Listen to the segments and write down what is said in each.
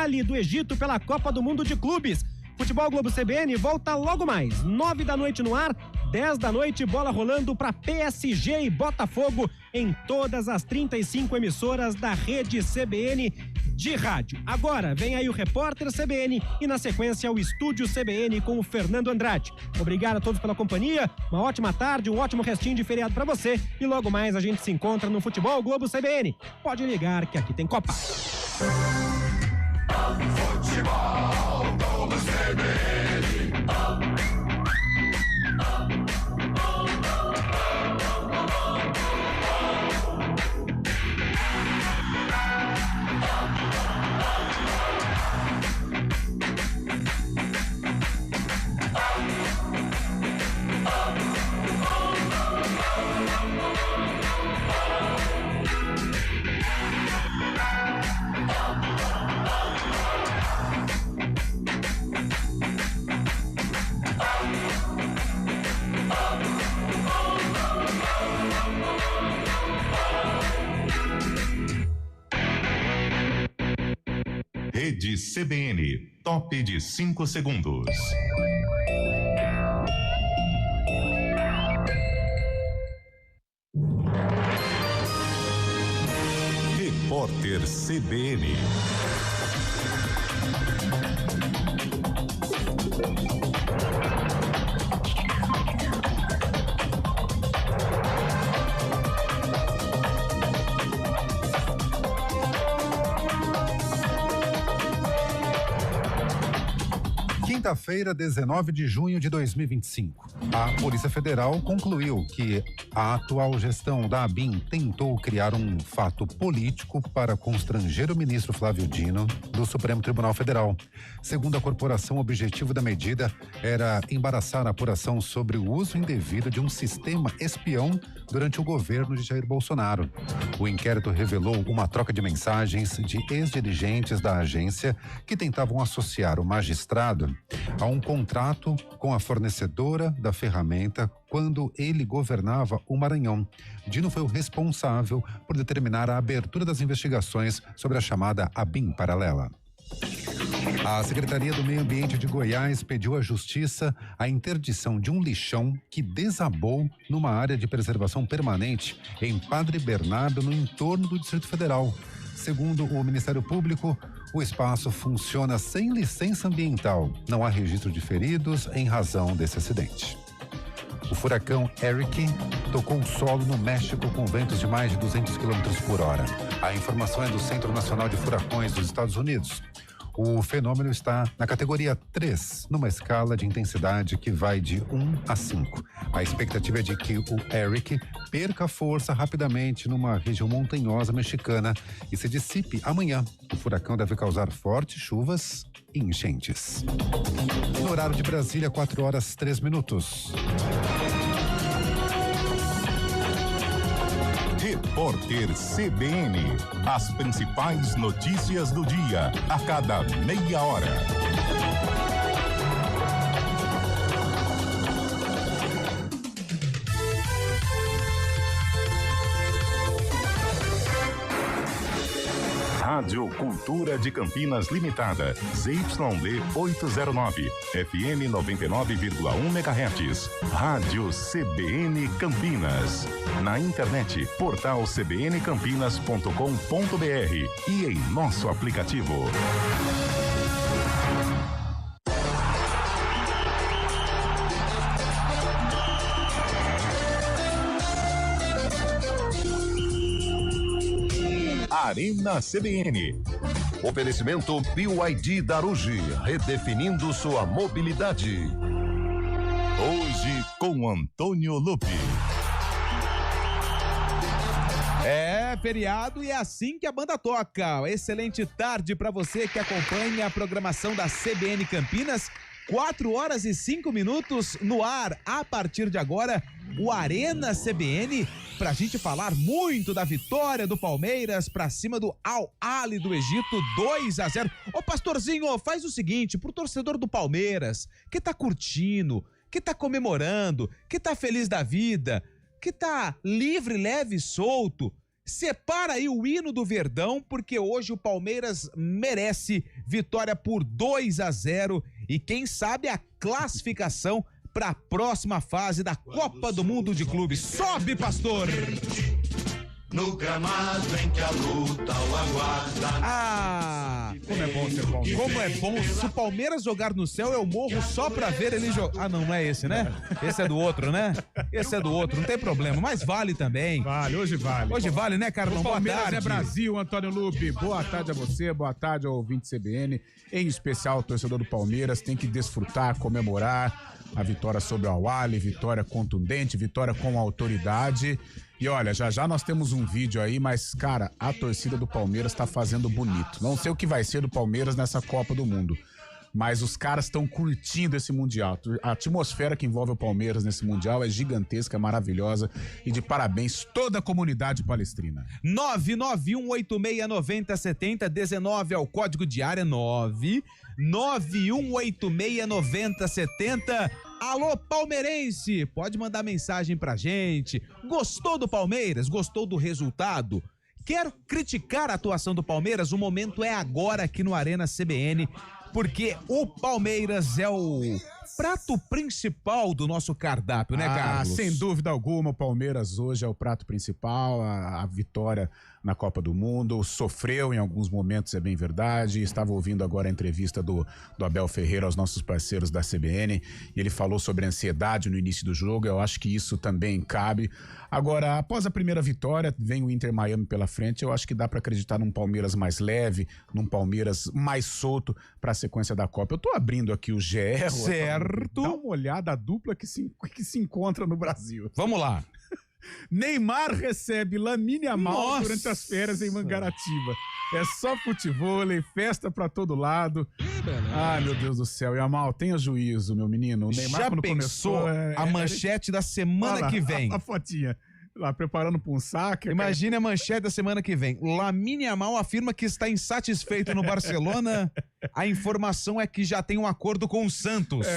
Ahly do Egito pela Copa do Mundo de Clubes. Futebol Globo CBN volta logo mais, 9 da noite no ar, 10 da noite, bola rolando para PSG e Botafogo em todas as 35 emissoras da rede CBN de rádio. Agora vem aí o Repórter CBN e na sequência o Estúdio CBN com o Fernando Andrade. Obrigado a todos pela companhia, uma ótima tarde, um ótimo restinho de feriado para você e logo mais a gente se encontra no Futebol Globo CBN. Pode ligar que aqui tem Copa. Futebol Globo CBN. Rede CBN, top de 5 segundos. Repórter CBN. Quinta-feira, 19 de junho de 2025. A Polícia Federal concluiu que a atual gestão da ABIN tentou criar um fato político para constranger o ministro Flávio Dino do Supremo Tribunal Federal. Segundo a corporação, o objetivo da medida era embaraçar a apuração sobre o uso indevido de um sistema espião durante o governo de Jair Bolsonaro. O inquérito revelou uma troca de mensagens de ex-dirigentes da agência que tentavam associar o magistrado a um contrato com a fornecedora da ferramenta quando ele governava o Maranhão. Dino foi o responsável por determinar a abertura das investigações sobre a chamada ABIN paralela. A Secretaria do Meio Ambiente de Goiás pediu à Justiça a interdição de um lixão que desabou numa área de preservação permanente em Padre Bernardo, no entorno do Distrito Federal. Segundo o Ministério Público, o espaço funciona sem licença ambiental. Não há registro de feridos em razão desse acidente. O furacão Eric tocou o solo no México com ventos de mais de 200 km por hora. A informação é do Centro Nacional de Furacões dos Estados Unidos. O fenômeno está na categoria 3, numa escala de intensidade que vai de 1 a 5. A expectativa é de que o Eric perca força rapidamente numa região montanhosa mexicana e se dissipe amanhã. O furacão deve causar fortes chuvas e enchentes. No horário de Brasília, 4h03. Repórter CBN. As principais notícias do dia, a cada meia hora. Rádio Cultura de Campinas Limitada, ZYD 809, FM 99,1 MHz. Rádio CBN Campinas. Na internet, portal cbncampinas.com.br e em nosso aplicativo. Arena CBN. Oferecimento BYD Darugi, redefinindo sua mobilidade. Hoje com Antônio Lupi. É feriado e é assim que a banda toca. Excelente tarde para você que acompanha a programação da CBN Campinas. 4h05 no ar. A partir de agora, o Arena CBN, pra gente falar muito da vitória do Palmeiras pra cima do Al-Ahly do Egito, 2-0. Ô pastorzinho, faz o seguinte, pro torcedor do Palmeiras, que tá curtindo, que tá comemorando, que tá feliz da vida, que tá livre, leve e solto, separa aí o hino do Verdão, porque hoje o Palmeiras merece vitória por 2-0 e quem sabe a classificação para a próxima fase da Copa do Mundo de Clubes. Sobe, pastor! No gramado em que a luta o aguarda. Ah, como é bom ser Palmeiras. Como é bom. Se o Palmeiras jogar no céu, eu morro só pra ver ele jogar. Ah, não é esse, né? Esse é do outro, né? Esse é do outro, não tem problema. Mas vale também. Vale, hoje vale. Hoje vale, né, Carlão? O Boa Palmeiras tarde. é Brasil, Antônio Lupe. Boa tarde a você, boa tarde ao ouvinte CBN. Em especial, o torcedor do Palmeiras tem que desfrutar, comemorar a vitória sobre o Al-Ahly, vitória contundente, vitória com autoridade. E olha, já nós temos um vídeo aí, mas, cara, a torcida do Palmeiras tá fazendo bonito. Não sei o que vai ser do Palmeiras nessa Copa do Mundo, mas os caras estão curtindo esse Mundial. A atmosfera que envolve o Palmeiras nesse Mundial é gigantesca, é maravilhosa e de parabéns toda a comunidade palestrina. 991869070, 19 é o código de área, 991869070. Alô, palmeirense, pode mandar mensagem pra gente. Gostou do Palmeiras? Gostou do resultado? Quer criticar a atuação do Palmeiras? O momento é agora aqui no Arena CBN, porque o Palmeiras é o prato principal do nosso cardápio, né, Carlos? Sem dúvida alguma, o Palmeiras hoje é o prato principal, a vitória na Copa do Mundo, sofreu em alguns momentos, é bem verdade. Estava ouvindo agora a entrevista do Abel Ferreira aos nossos parceiros da CBN, e ele falou sobre a ansiedade no início do jogo. Eu acho que isso também cabe. Agora, após a primeira vitória, vem o Inter Miami pela frente. Eu acho que dá para acreditar num Palmeiras mais leve, num Palmeiras mais solto para a sequência da Copa. Eu tô abrindo aqui o GE. Certo. Dá uma olhada, a dupla que se encontra no Brasil. Vamos lá. Neymar recebe Lamine Yamal durante as férias em Mangaratiba. É só futevôlei, festa pra todo lado. Ai, meu Deus do céu. Yamal, tenha juízo, meu menino. O Neymar, já quando pensou começou, a manchete da semana que vem? A fotinha. Lá, preparando pra um saque. Imagine a manchete da semana que vem. Lamine Yamal afirma que está insatisfeito no Barcelona. A informação é que já tem um acordo com o Santos.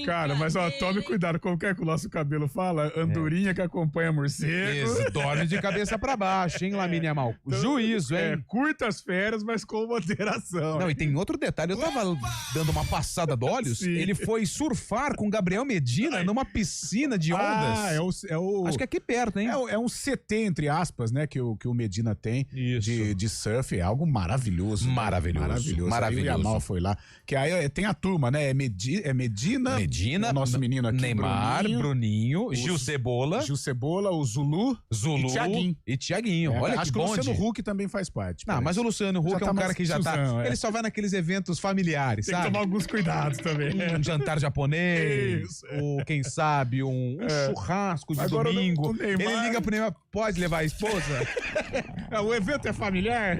Cara, mas ó, tome cuidado. Como que é que o nosso cabelo fala? Andorinha que acompanha morcego. Isso, dorme de cabeça pra baixo, hein, Lamine Yamal? Juízo, hein? Curta as férias, mas com moderação. Não, e tem outro detalhe. Eu tava dando uma passada de olhos. Sim. Ele foi surfar com Gabriel Medina numa piscina de ondas. Acho que é aqui perto, hein? É um CT, entre aspas, né, que o Medina tem de surf. É algo maravilhoso. Aí o Yamal foi lá. Que aí tem a turma, né? É Medina, o nosso menino aqui, Neymar, Bruninho, Gil Cebola, o Zulu e Thiaguinho. Olha acho que que o bonde. Luciano Huck também faz parte. Não, mas o Luciano Huck é um cara que já tiozão, tá... Ele só vai naqueles eventos familiares, Tem sabe? que tomar alguns cuidados também. Um jantar japonês, Isso. ou quem sabe um churrasco de Agora domingo. o Neymar- Ele liga pro Neymar, pode levar a esposa? O evento é familiar.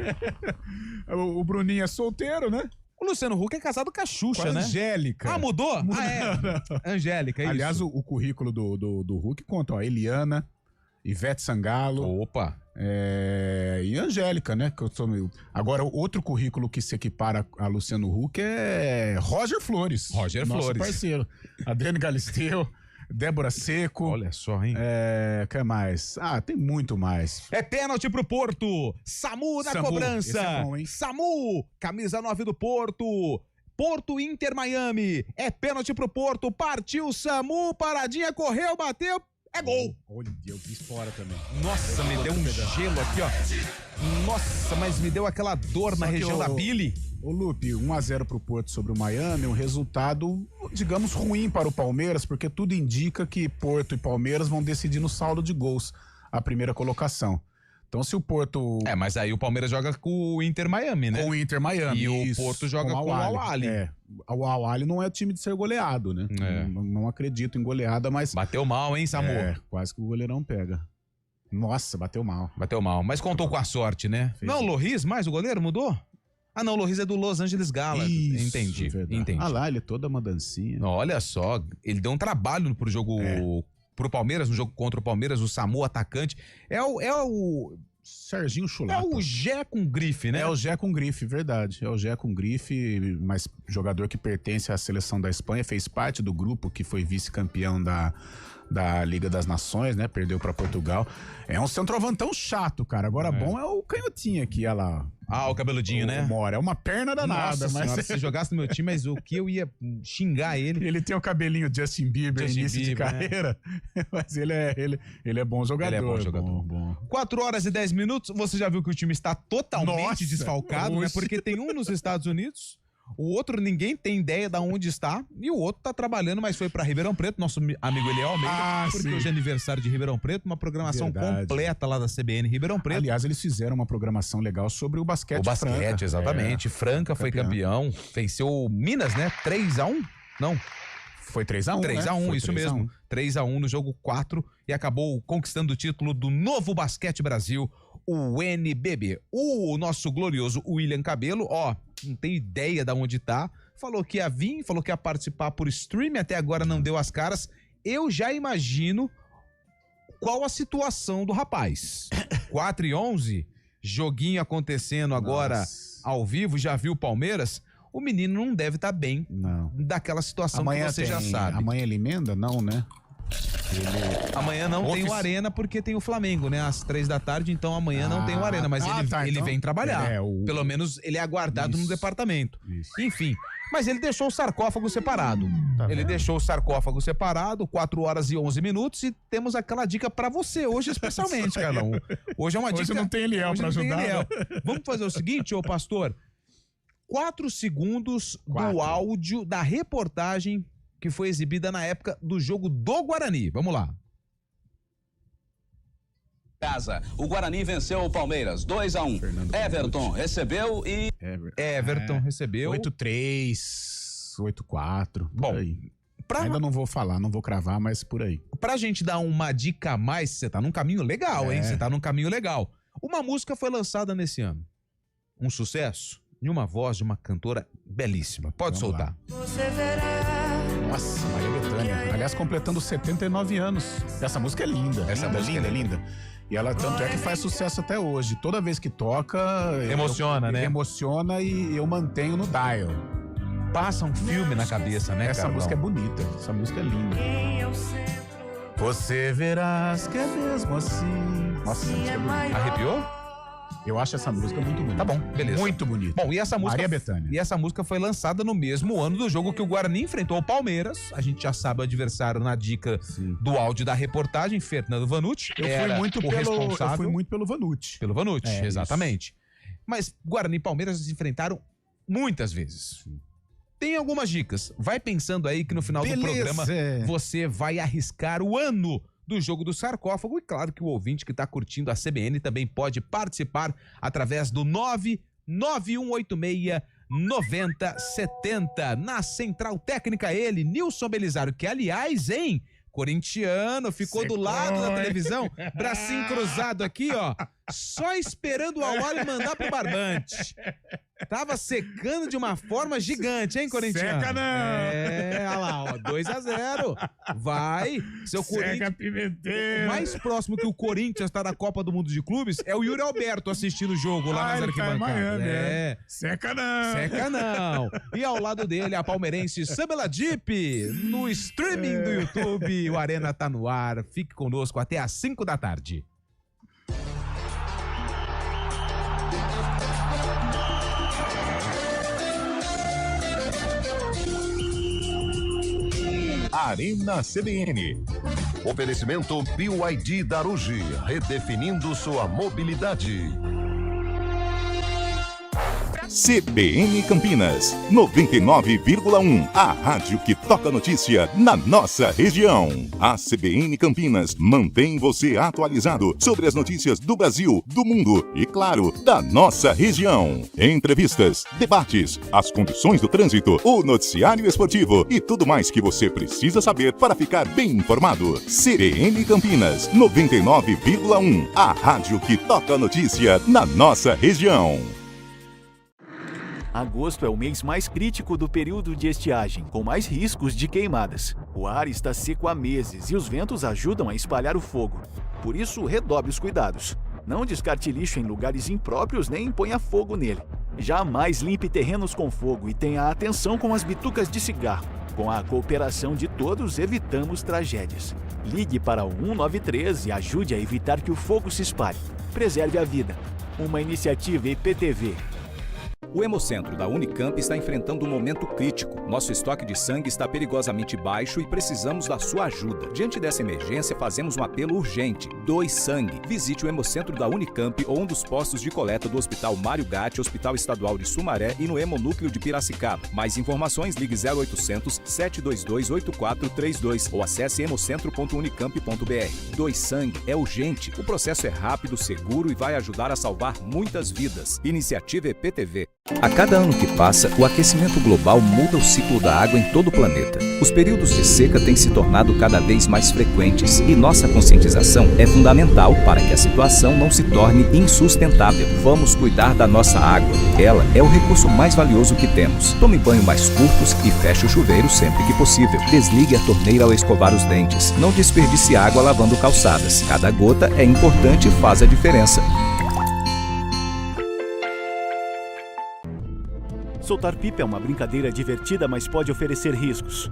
O Bruninho é solteiro, né? O Luciano Huck é casado com a Xuxa, Com a né? Angélica. Ah, mudou? Angélica, é Aliás, isso. o currículo do Huck conta, ó, Eliana, Ivete Sangalo, Opa! e Angélica, né? Que eu sou meio... Agora, outro currículo que se equipara a Luciano Huck é Roger Flores. Nosso parceiro. Adriano Galisteu, Débora Seco. Olha só, hein? Que mais? Tem muito mais. É pênalti pro Porto. Samu na Samu, cobrança. esse é bom, hein? Samu, camisa 9 do Porto. Porto Inter Miami. É pênalti pro Porto. Partiu Samu, paradinha, correu, bateu. É gol. Olha, eu fiz fora também. Nossa, me deu um gelo aqui, ó. Nossa, mas me deu aquela dor na Só que região da bile. Ô Lupe, 1-0 pro Porto sobre o Miami, um resultado, digamos, ruim para o Palmeiras, porque tudo indica que Porto e Palmeiras vão decidir no saldo de gols a primeira colocação. Então, se o Porto... Mas aí o Palmeiras joga com o Inter Miami, né? Com o Inter Miami. E o Porto joga com o Al-Ahly. O Al-Ahly não é time de ser goleado, né? Não acredito em goleada, mas... Bateu mal, hein, Samu? Quase que o goleirão pega. Nossa, bateu mal. Bateu mal, mas contou com a sorte, né? Fez Não, o isso. Loris, mais o goleiro, mudou? Ah, não, o Loris é do Los Angeles Galaxy. Isso, Entendi, verdade. entendi. Lá, ele é toda uma dancinha. Olha só, ele deu um trabalho pro jogo, pro Palmeiras, no jogo contra o Palmeiras, o Samu, atacante. É o Serginho Chulapa. Gé com grife, né? É o Gé com grife, verdade. É o Gé com grife, mas jogador que pertence à seleção da Espanha, fez parte do grupo que foi vice-campeão da Liga das Nações, né? Perdeu pra Portugal. É um centroavantão chato, cara. Agora bom é o canhotinho aqui, olha lá. Ah, o cabeludinho, né? Mora. É uma perna danada, Nossa mas... senhora, se jogasse no meu time, mas o que eu ia xingar ele... Ele tem o cabelinho Justin Bieber, início de carreira, mas ele é bom jogador. Ele é bom jogador. Bom. 4h10, você já viu que o time está totalmente Nossa, desfalcado, né? hoje. Porque tem um nos Estados Unidos, o outro ninguém tem ideia de onde está, e o outro tá trabalhando, mas foi para Ribeirão Preto, nosso amigo Eliel Almeida, porque sim. hoje é aniversário de Ribeirão Preto, uma programação Verdade. completa lá da CBN Ribeirão Preto. Aliás, eles fizeram uma programação legal sobre o basquete. O basquete, Franca. exatamente. Franca foi campeão, venceu Minas, né? 3-1? Não. Foi 3-1, 3-1, né? isso 3-1. mesmo. 3-1 no jogo 4 e acabou conquistando o título do Novo Basquete Brasil, o NBB. O nosso glorioso William Cabelo, não tem ideia de onde tá, falou que ia vir, falou que ia participar por stream, até agora não deu as caras. Eu já imagino qual a situação do rapaz. 4-11, joguinho acontecendo agora ao vivo, já viu o Palmeiras? O menino não deve estar bem daquela situação Amanhã que você já sabe. Amanhã ele emenda? Não, né? Amanhã não tem o Arena porque tem o Flamengo, né? Às 3 da tarde, então amanhã não tem o Arena, mas ele então, vem trabalhar. Pelo menos ele é aguardado no departamento. Enfim, mas ele deixou o sarcófago separado. Ele deixou o sarcófago separado, 4h11, e temos aquela dica pra você hoje especialmente, Carlão. Hoje é uma dica... Hoje não tem Eliel pra ajudar. Vamos fazer o seguinte, ô pastor, 4 segundos do áudio da reportagem que foi exibida na época do jogo do Guarani. Vamos lá. O Guarani venceu o Palmeiras, 2-1. Everton recebeu e... Everton recebeu. 8-3, 8-4. Bom, ainda não vou falar, não vou cravar, mas por aí. Pra gente dar uma dica a mais, você tá num caminho legal, hein? Você tá num caminho legal. Uma música foi lançada nesse ano. Um sucesso de uma voz de uma cantora belíssima. Pode soltar. Nossa, Maria Bethânia. Aliás, completando 79 anos. Essa música é linda. Essa música é linda. E ela tanto é que faz sucesso até hoje. Toda vez que toca... Emociona, né? Emociona e eu mantenho no dial. Passa um filme na cabeça, né, Essa música é bonita. Essa música é linda. Você verás que é mesmo assim. Nossa, essa música é bonita. Arrepiou? Eu acho essa música muito bonita. Tá bom, beleza. Muito bonita. Bom, e essa música... Maria Bethânia. E essa música foi lançada no mesmo ano do jogo que o Guarani enfrentou o Palmeiras. A gente já sabe o adversário na dica do áudio da reportagem, Fernando Vanucci. Eu fui muito pelo Vanucci. Pelo Vanucci, exatamente. Mas Guarani e Palmeiras se enfrentaram muitas vezes. Tem algumas dicas. Vai pensando aí que no final do programa você vai arriscar o ano do jogo do sarcófago. E claro que o ouvinte que está curtindo a CBN também pode participar através do 99186-9070. Na central técnica ele, Nilson Belisário, que aliás, corintiano, ficou do lado da televisão, bracinho cruzado aqui, só esperando o Awali mandar pro barbante. Tava secando de uma forma gigante, hein, corintiano? Seca não! Olha lá, 2-0. Vai, seu Corinthians. Pimenteiro. O mais próximo que o Corinthians tá da Copa do Mundo de Clubes é o Yuri Alberto assistindo o jogo lá nas arquibancadas. Seca não! Seca não! E ao lado dele, a palmeirense Samela Dipp, no streaming do YouTube. O Arena tá no ar. Fique conosco até às 5 da tarde. Arena CBN. Oferecimento BYD da Ruge, redefinindo sua mobilidade. CBN Campinas, 99,1. A rádio que toca notícia na nossa região. A CBN Campinas mantém você atualizado sobre as notícias do Brasil, do mundo e, claro, da nossa região. Entrevistas, debates, as condições do trânsito, o noticiário esportivo e tudo mais que você precisa saber para ficar bem informado. CBN Campinas, 99,1. A rádio que toca notícia na nossa região. Agosto é o mês mais crítico do período de estiagem, com mais riscos de queimadas. O ar está seco há meses e os ventos ajudam a espalhar o fogo. Por isso, redobre os cuidados. Não descarte lixo em lugares impróprios nem ponha fogo nele. Jamais limpe terrenos com fogo e tenha atenção com as bitucas de cigarro. Com a cooperação de todos, evitamos tragédias. Ligue para o 193 e ajude a evitar que o fogo se espalhe. Preserve a vida. Uma iniciativa IPTV. O Hemocentro da Unicamp está enfrentando um momento crítico. Nosso estoque de sangue está perigosamente baixo e precisamos da sua ajuda. Diante dessa emergência, fazemos um apelo urgente. Doe sangue. Visite o Hemocentro da Unicamp ou um dos postos de coleta do Hospital Mário Gatti, Hospital Estadual de Sumaré e no Hemonúcleo de Piracicaba. Mais informações, ligue 0800 722 8432 ou acesse hemocentro.unicamp.br. Doe sangue é urgente. O processo é rápido, seguro e vai ajudar a salvar muitas vidas. Iniciativa EPTV. A cada ano que passa, o aquecimento global muda o ciclo da água em todo o planeta. Os períodos de seca têm se tornado cada vez mais frequentes e nossa conscientização é fundamental para que a situação não se torne insustentável. Vamos cuidar da nossa água. Ela é o recurso mais valioso que temos. Tome banho mais curtos e feche o chuveiro sempre que possível. Desligue a torneira ao escovar os dentes. Não desperdice água lavando calçadas. Cada gota é importante e faz a diferença. Soltar pipa é uma brincadeira divertida, mas pode oferecer riscos.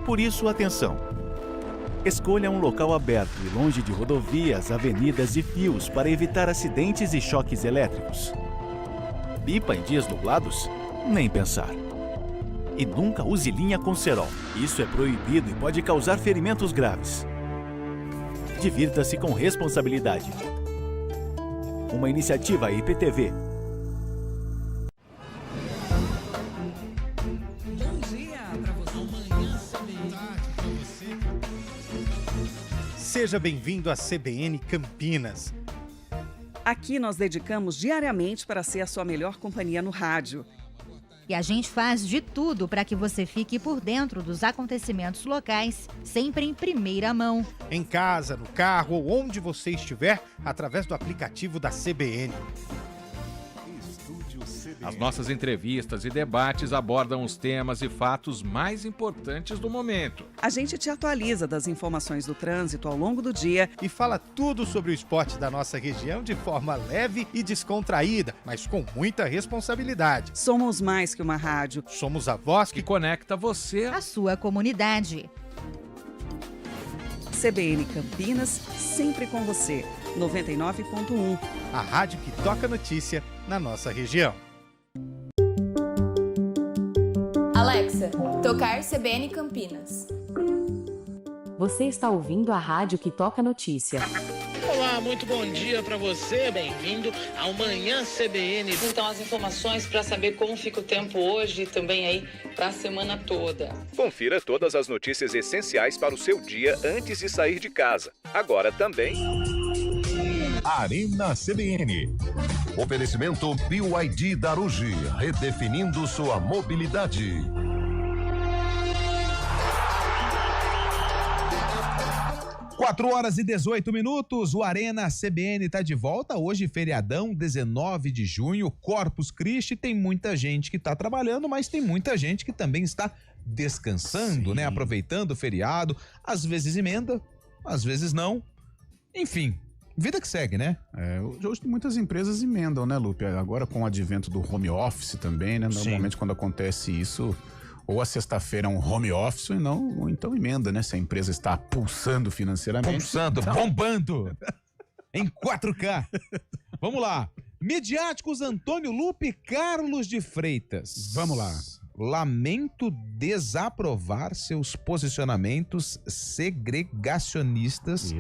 Por isso, atenção! Escolha um local aberto e longe de rodovias, avenidas e fios para evitar acidentes e choques elétricos. Pipa em dias nublados? Nem pensar. E nunca use linha com cerol. Isso é proibido e pode causar ferimentos graves. Divirta-se com responsabilidade. Uma iniciativa IPTV. Seja bem-vindo à CBN Campinas. Aqui nós dedicamos diariamente para ser a sua melhor companhia no rádio. E a gente faz de tudo para que você fique por dentro dos acontecimentos locais, sempre em primeira mão. Em casa, no carro ou onde você estiver, através do aplicativo da CBN. As nossas entrevistas e debates abordam os temas e fatos mais importantes do momento. A gente te atualiza das informações do trânsito ao longo do dia e fala tudo sobre o esporte da nossa região de forma leve e descontraída, mas com muita responsabilidade. Somos mais que uma rádio. Somos a voz que conecta você à sua comunidade. CBN Campinas, sempre com você. 99.1. A rádio que toca notícia na nossa região. Alexa, tocar CBN Campinas. Você está ouvindo a rádio que toca notícia. Olá, muito bom dia para você, bem-vindo ao Manhã CBN. Então, as informações para saber como fica o tempo hoje e também aí para a semana toda. Confira todas as notícias essenciais para o seu dia antes de sair de casa. Agora também... Arena CBN. Oferecimento BYD Darugi, redefinindo sua mobilidade. Quatro horas e 18 minutos, o Arena CBN está de volta, hoje feriadão, 19 de junho, Corpus Christi, tem muita gente que está trabalhando, mas tem muita gente que também está descansando, né, aproveitando o feriado, às vezes emenda, às vezes não, enfim... Vida que segue, né? Hoje muitas empresas emendam, né, Lupe? Agora com o advento do home office também, né? Normalmente quando acontece isso, ou a sexta-feira é um home office, ou então emenda, né? Se a empresa está pulsando financeiramente. Pulsando, bombando! Em 4K. Vamos lá. Midiáticos Antônio Lupe Carlos de Freitas. Vamos lá. Lamento desaprovar seus posicionamentos segregacionistas.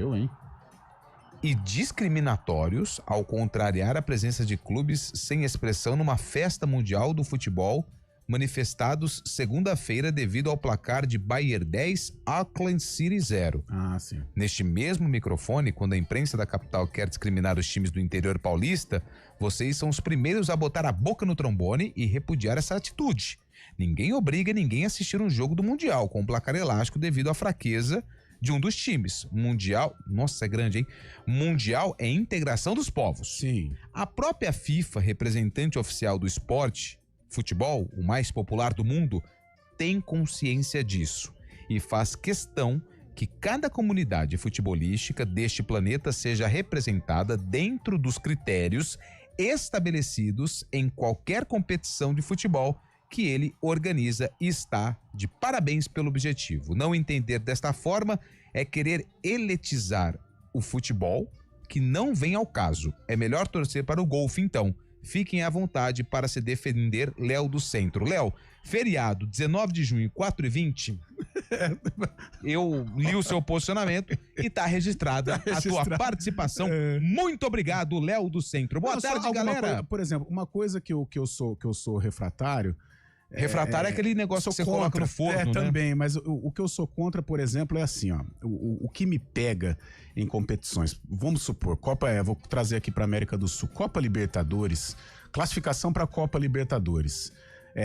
E discriminatórios ao contrariar a presença de clubes sem expressão numa festa mundial do futebol manifestados segunda-feira devido ao placar de Bayern 10, Auckland City 0. Sim. Neste mesmo microfone, quando a imprensa da capital quer discriminar os times do interior paulista, vocês são os primeiros a botar a boca no trombone e repudiar essa atitude. Ninguém obriga ninguém a assistir um jogo do Mundial com um placar elástico devido à fraqueza de um dos times. Mundial, nossa, é grande, hein? Mundial é integração dos povos. Sim. A própria FIFA, representante oficial do esporte, futebol, o mais popular do mundo, tem consciência disso e faz questão que cada comunidade futebolística deste planeta seja representada dentro dos critérios estabelecidos em qualquer competição de futebol que ele organiza e está de parabéns pelo objetivo. Não entender desta forma é querer eletizar o futebol, que não vem ao caso. É melhor torcer para o golfe, então. Fiquem à vontade para se defender, Léo do Centro. Léo, feriado, 19 de junho, 4h20. Eu li o seu posicionamento e está registrada a tua participação. Muito obrigado, Léo do Centro. Boa tarde, galera. Por exemplo, uma coisa que eu sou refratário. Refratário é aquele negócio que você coloca no forno, né? Também, mas o que eu sou contra, por exemplo, é assim, ó. O que me pega em competições, vamos supor, vou trazer aqui para América do Sul, Copa Libertadores, classificação para Copa Libertadores.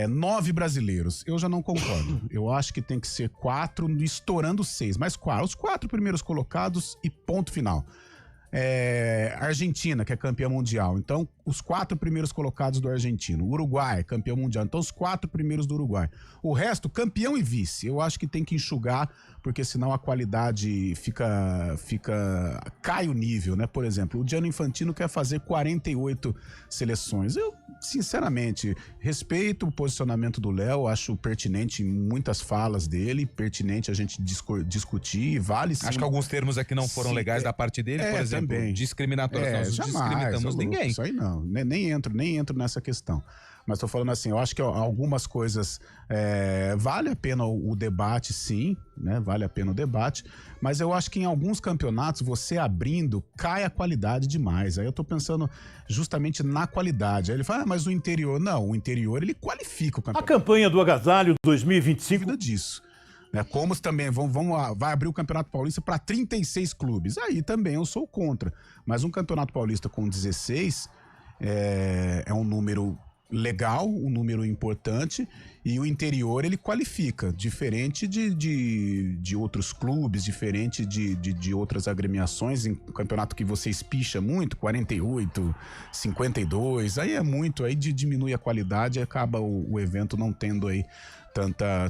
9 brasileiros, eu já não concordo. Eu acho que tem que ser 4, estourando 6, mas os 4 primeiros colocados e ponto final. Argentina, que é campeã mundial, então os 4 primeiros colocados do argentino. Uruguai, campeão mundial, então os 4 primeiros do Uruguai. O resto, campeão e vice. Eu acho que tem que enxugar, porque senão a qualidade cai o nível, né? Por exemplo, o Gianni Infantino quer fazer 48 seleções. Eu, sinceramente, respeito o posicionamento do Léo, acho pertinente muitas falas dele, pertinente a gente discutir, vale sim. Acho que alguns termos aqui não foram legais da parte dele, por exemplo, também. Discriminatórios. Nós não discriminamos ninguém. Isso aí não, nem entro nessa questão. Mas tô falando assim, eu acho que algumas coisas vale a pena o debate, sim, né? Vale a pena o debate, mas eu acho que em alguns campeonatos, você abrindo, cai a qualidade demais. Aí eu tô pensando justamente na qualidade. Aí ele fala, mas o interior... Não, o interior, ele qualifica o campeonato. A campanha do Agasalho 2025... disso. Como também vai abrir o Campeonato Paulista para 36 clubes. Aí também eu sou contra. Mas um Campeonato Paulista com 16 é um número legal, um número importante, e o interior ele qualifica, diferente de outros clubes, diferente de outras agremiações, em campeonato que você espicha muito, 48, 52, aí é muito, aí diminui a qualidade e acaba o evento não tendo aí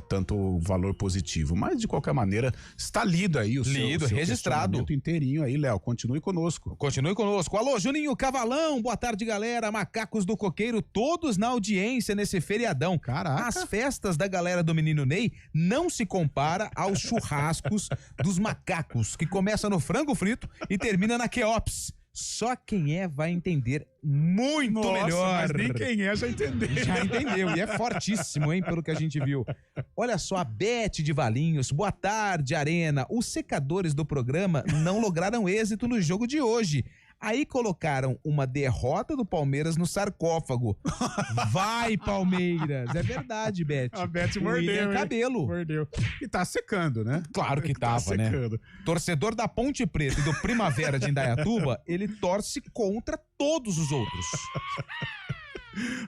tanto valor positivo. Mas, de qualquer maneira, está lido aí o seu registrado inteirinho aí, Léo. Continue conosco. Alô, Juninho Cavalão, boa tarde, galera. Macacos do Coqueiro, todos na audiência nesse feriadão. Caraca. As festas da galera do Menino Ney não se compara aos churrascos dos macacos, que começa no frango frito e termina na Queops. Só quem vai entender muito melhor. Mas nem quem já entendeu. Já entendeu, e é fortíssimo, hein, pelo que a gente viu. Olha só, a Beth de Valinhos, boa tarde, Arena. Os secadores do programa não lograram êxito no jogo de hoje. Aí colocaram uma derrota do Palmeiras no sarcófago. Vai, Palmeiras! É verdade, Beth. A Beth mordeu, cabelo. Mordeu. E tá secando, né? Claro que tava, né? Torcedor da Ponte Preta e do Primavera de Indaiatuba, ele torce contra todos os outros.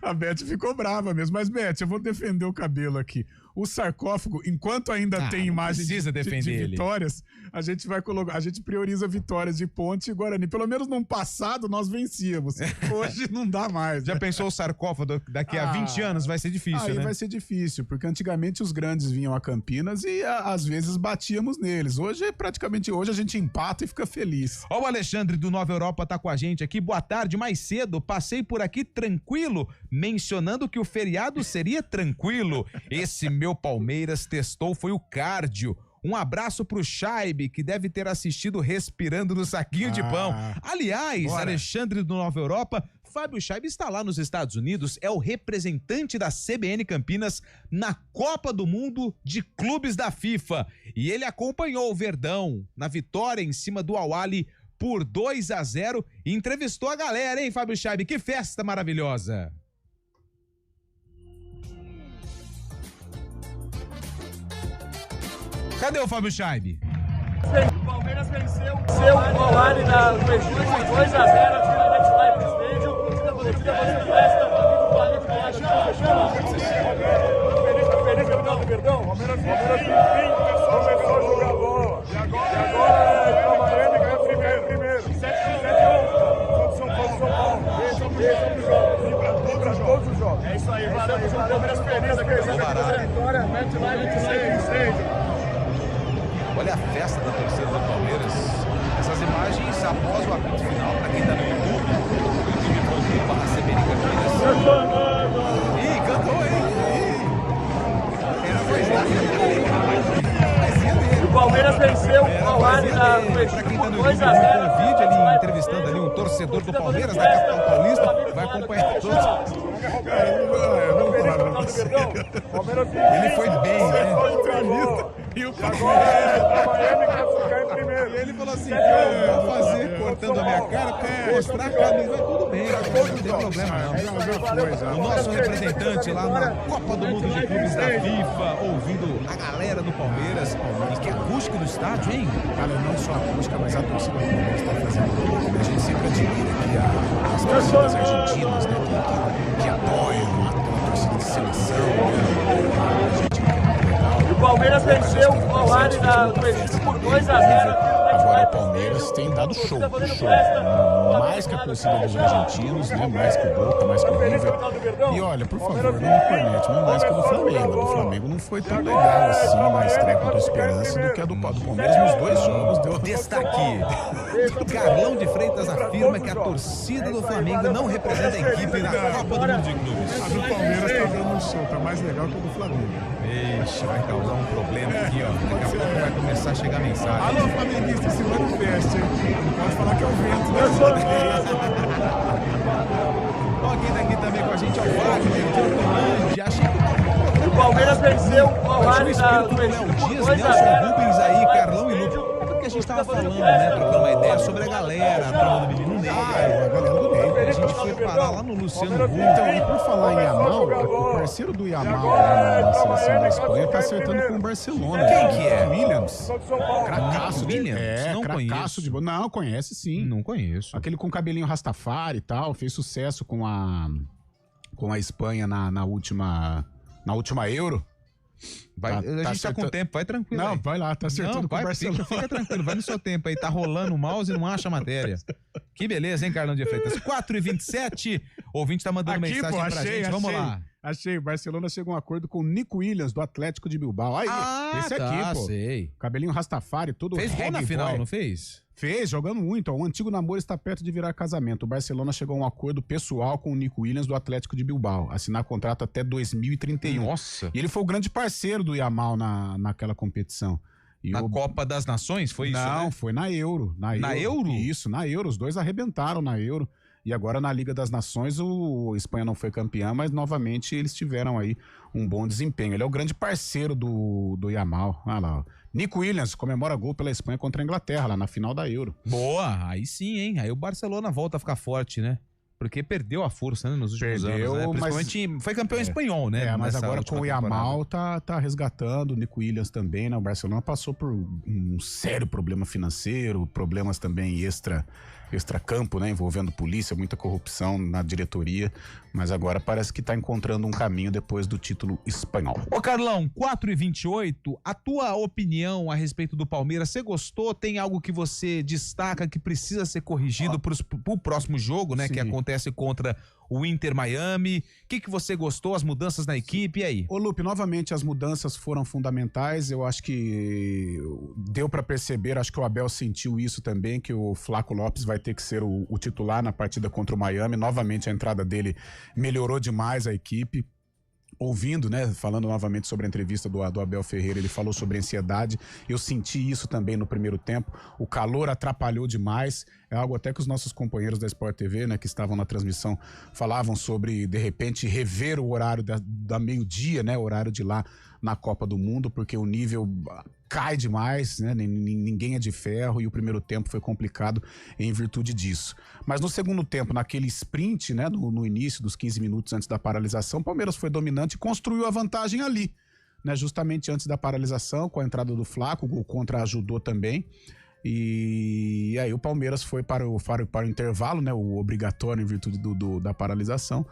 A Beth ficou brava mesmo. Mas, Beth, eu vou defender o cabelo aqui. O sarcófago, enquanto ainda tem imagem de vitórias, a gente vai colocar, a gente prioriza vitórias de Ponte e Guarani. Pelo menos no passado nós vencíamos. Hoje não dá mais. Já pensou o sarcófago daqui a 20 anos? Vai ser difícil, aí né? Vai ser difícil, porque antigamente os grandes vinham a Campinas e às vezes batíamos neles. Hoje, praticamente hoje, a gente empata e fica feliz. Ó, o Alexandre do Nova Europa tá com a gente aqui. Boa tarde, mais cedo. Passei por aqui tranquilo, mencionando que o feriado seria tranquilo. Esse meu Palmeiras testou foi o cardio. Um abraço pro Scheibe, que deve ter assistido respirando no saquinho de pão. Aliás, bora. Alexandre do Nova Europa, Fábio Scheibe está lá nos Estados Unidos, é o representante da CBN Campinas na Copa do Mundo de Clubes da FIFA. E ele acompanhou o Verdão na vitória em cima do Al-Ahly por 2-0 e entrevistou a galera, hein, Fábio Scheibe? Que festa maravilhosa! Cadê o Fábio Scheibe? O Palmeiras venceu o Al-Ahly no Egito por 2-0 aqui na MetLife Stadium. A torcida fazendo festa, o Palmeiras Verdão. O Palmeiras começou a jogar bola. E agora o Miami ganhou primeiro. 7-1. São Paulo. Vem para todos os jogos. É isso aí, valeu. O Palmeiras feliz aqui. Essa vitória, MetLife Stadium. Olha a festa da torcida do Palmeiras. Essas imagens após o apito final, para quem tá no YouTube, youtube.com/CBN Campinas. Ih, cantou, hein? Pra quem tá no YouTube, no vídeo, ele entrevistando ali um torcedor do Palmeiras da capital paulista, vai acompanhar todos. Ele foi bem, né? E o Miami quer ficar em primeiro. E ele falou assim, eu vou fazer cortando a minha cara pra mostrar a camisa, tudo bem, não tem problema não. O nosso representante lá na Copa do Mundo de Clubes da FIFA, ouvindo a galera do Palmeiras. E que acústica do estádio, hein? Cara, não só a acústica, mas a torcida do Palmeiras está fazendo. A gente sempre admira aqui as torcidas argentinas, né? Que apoiam a torcida de seleção. O Palmeiras venceu o Al-Ahly do Egito por 2-0. Agora o Palmeiras tem dado show. Mais que a torcida dos argentinos, né? Mais que o Boca, mais que o River. E olha, por favor, não me cornete, mas mais que o do Flamengo. A do Flamengo não foi tão legal assim na estreia contra a Esperança do que a do Palmeiras nos dois jogos. Deu destaque. Carlão de Freitas afirma que a torcida do Flamengo não representa a equipe na Copa do Mundo de Clubes. A do Palmeiras tá dando um show, tá mais legal que a do Flamengo. Ixi, vai causar um problema aqui, ó. Daqui a pouco vai começar a chegar mensagem. Alô, flamenguista, se manifeste, hein? Não pode falar que é o vento, né? Ó, quem tá aqui também com a gente é o Wagner, de Hortolândia. Achei que o Palmeiras venceu o Al-Ahly do Léo Dias, Nelson Rubens aí, Carlão e Lupe. Que a gente tava falando, né, trocando uma ideia sobre a galera, a turma do Menino Ney, a galera do Ney. A gente foi parar lá no Luciano Huck. Então, e por falar em Yamal, o parceiro do Yamal lá na seleção da Espanha tá acertando com o Barcelona. Quem que é? Williams. Cracaço Williams? É, não cracaço de bola. Não, conhece sim. Não conheço. Aquele com cabelinho Rastafari e tal, fez sucesso com a Espanha na última Euro. A gente tá com tempo, vai tranquilo. Não, aí. Vai lá, tá acertando com o Barcelona. Fica tranquilo, vai no seu tempo aí. Tá rolando o mouse e não acha a matéria. Que beleza, hein, Carlão de Freitas? 4h27, o ouvinte tá mandando mensagem pra gente. Vamos lá. Achei, o Barcelona chegou a um acordo com o Nico Williams, do Atlético de Bilbao. Aí, esse aqui, pô. Sei. Cabelinho Rastafari, todo fez gol na final, não fez? Fez, jogando muito. Ó. O antigo namoro está perto de virar casamento. O Barcelona chegou a um acordo pessoal com o Nico Williams, do Atlético de Bilbao. Assinar contrato até 2031. Nossa. E ele foi o grande parceiro do Yamal naquela competição. Na Copa das Nações, foi isso, Não, né? foi na Euro. Na Euro? Isso, na Euro. Os dois arrebentaram na Euro. E agora na Liga das Nações o Espanha não foi campeã, mas novamente eles tiveram aí um bom desempenho. Ele é o grande parceiro do Yamal. Olha lá, ó. Nico Williams comemora gol pela Espanha contra a Inglaterra, lá na final da Euro. Boa, aí sim, hein? Aí o Barcelona volta a ficar forte, né? Porque perdeu a força, né, nos últimos anos, né? Principalmente foi campeão espanhol, né? Mas agora com o Yamal tá resgatando, o Nico Williams também, né? O Barcelona passou por um sério problema financeiro, problemas também extra-campo, né? Envolvendo polícia, muita corrupção na diretoria, mas agora parece que tá encontrando um caminho depois do título espanhol. Ô Carlão, 4h28, a tua opinião a respeito do Palmeiras, você gostou? Tem algo que você destaca que precisa ser corrigido pro próximo jogo, né? Sim. Que acontece contra o Inter Miami. O que você gostou? As mudanças na equipe, e aí? Ô Lupe, novamente as mudanças foram fundamentais. Eu acho que deu pra perceber, acho que o Abel sentiu isso também, que o Flaco Lopes vai ter que ser o titular na partida contra o Miami. Novamente a entrada dele melhorou demais a equipe. Ouvindo, né, falando novamente sobre a entrevista do Abel Ferreira, ele falou sobre ansiedade. Eu senti isso também no primeiro tempo. O calor atrapalhou demais. É algo até que os nossos companheiros da Sport TV, né, que estavam na transmissão, falavam sobre, de repente, rever o horário da meio-dia, né, horário de lá na Copa do Mundo, porque o nível cai demais, né? Ninguém é de ferro e o primeiro tempo foi complicado em virtude disso. Mas no segundo tempo, naquele sprint, né, no início dos 15 minutos antes da paralisação, o Palmeiras foi dominante e construiu a vantagem ali, né? Justamente antes da paralisação, com a entrada do Flaco, o gol contra ajudou também. E aí o Palmeiras foi para o intervalo, né, o obrigatório em virtude da paralisação.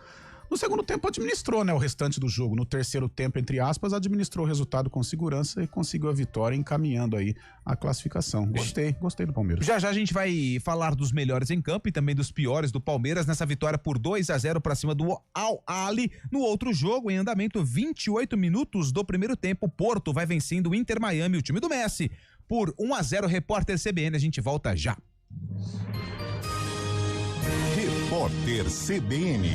No segundo tempo administrou, né, o restante do jogo. No terceiro tempo, entre aspas, administrou o resultado com segurança e conseguiu a vitória, encaminhando aí a classificação. Gostei do Palmeiras. Já a gente vai falar dos melhores em campo e também dos piores do Palmeiras nessa vitória por 2-0 para cima do Al-Ahly. No outro jogo, em andamento, 28 minutos do primeiro tempo, Porto vai vencendo o Inter Miami, o time do Messi, por 1-0. Repórter CBN, a gente volta já. Repórter CBN.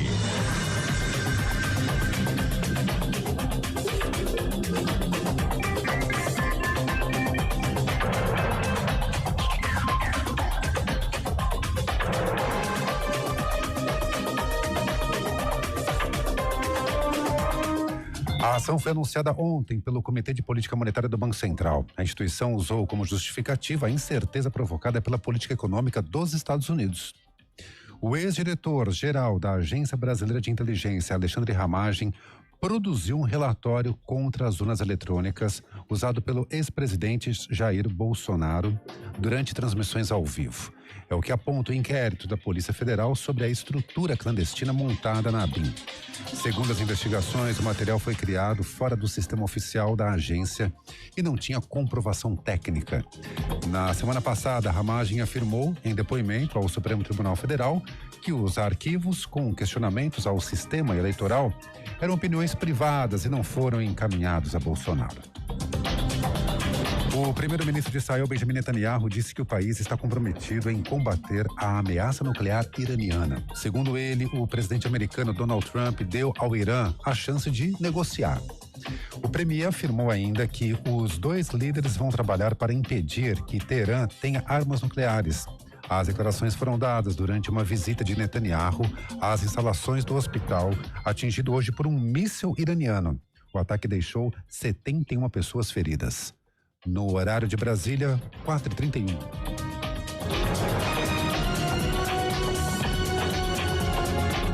ação foi anunciada ontem pelo Comitê de Política Monetária do Banco Central. A instituição usou como justificativa a incerteza provocada pela política econômica dos Estados Unidos. O ex-diretor-geral da Agência Brasileira de Inteligência, Alexandre Ramagem, produziu um relatório contra as urnas eletrônicas usado pelo ex-presidente Jair Bolsonaro durante transmissões ao vivo. É o que aponta o inquérito da Polícia Federal sobre a estrutura clandestina montada na ABIN. Segundo as investigações, o material foi criado fora do sistema oficial da agência e não tinha comprovação técnica. Na semana passada, Ramagem afirmou, em depoimento ao Supremo Tribunal Federal, que os arquivos com questionamentos ao sistema eleitoral eram opiniões privadas e não foram encaminhados a Bolsonaro. O primeiro-ministro de Israel, Benjamin Netanyahu, disse que o país está comprometido em combater a ameaça nuclear iraniana. Segundo ele, o presidente americano Donald Trump deu ao Irã a chance de negociar. O premier afirmou ainda que os dois líderes vão trabalhar para impedir que Teherã tenha armas nucleares. As declarações foram dadas durante uma visita de Netanyahu às instalações do hospital, atingido hoje por um míssil iraniano. O ataque deixou 71 pessoas feridas. No horário de Brasília, 4h31.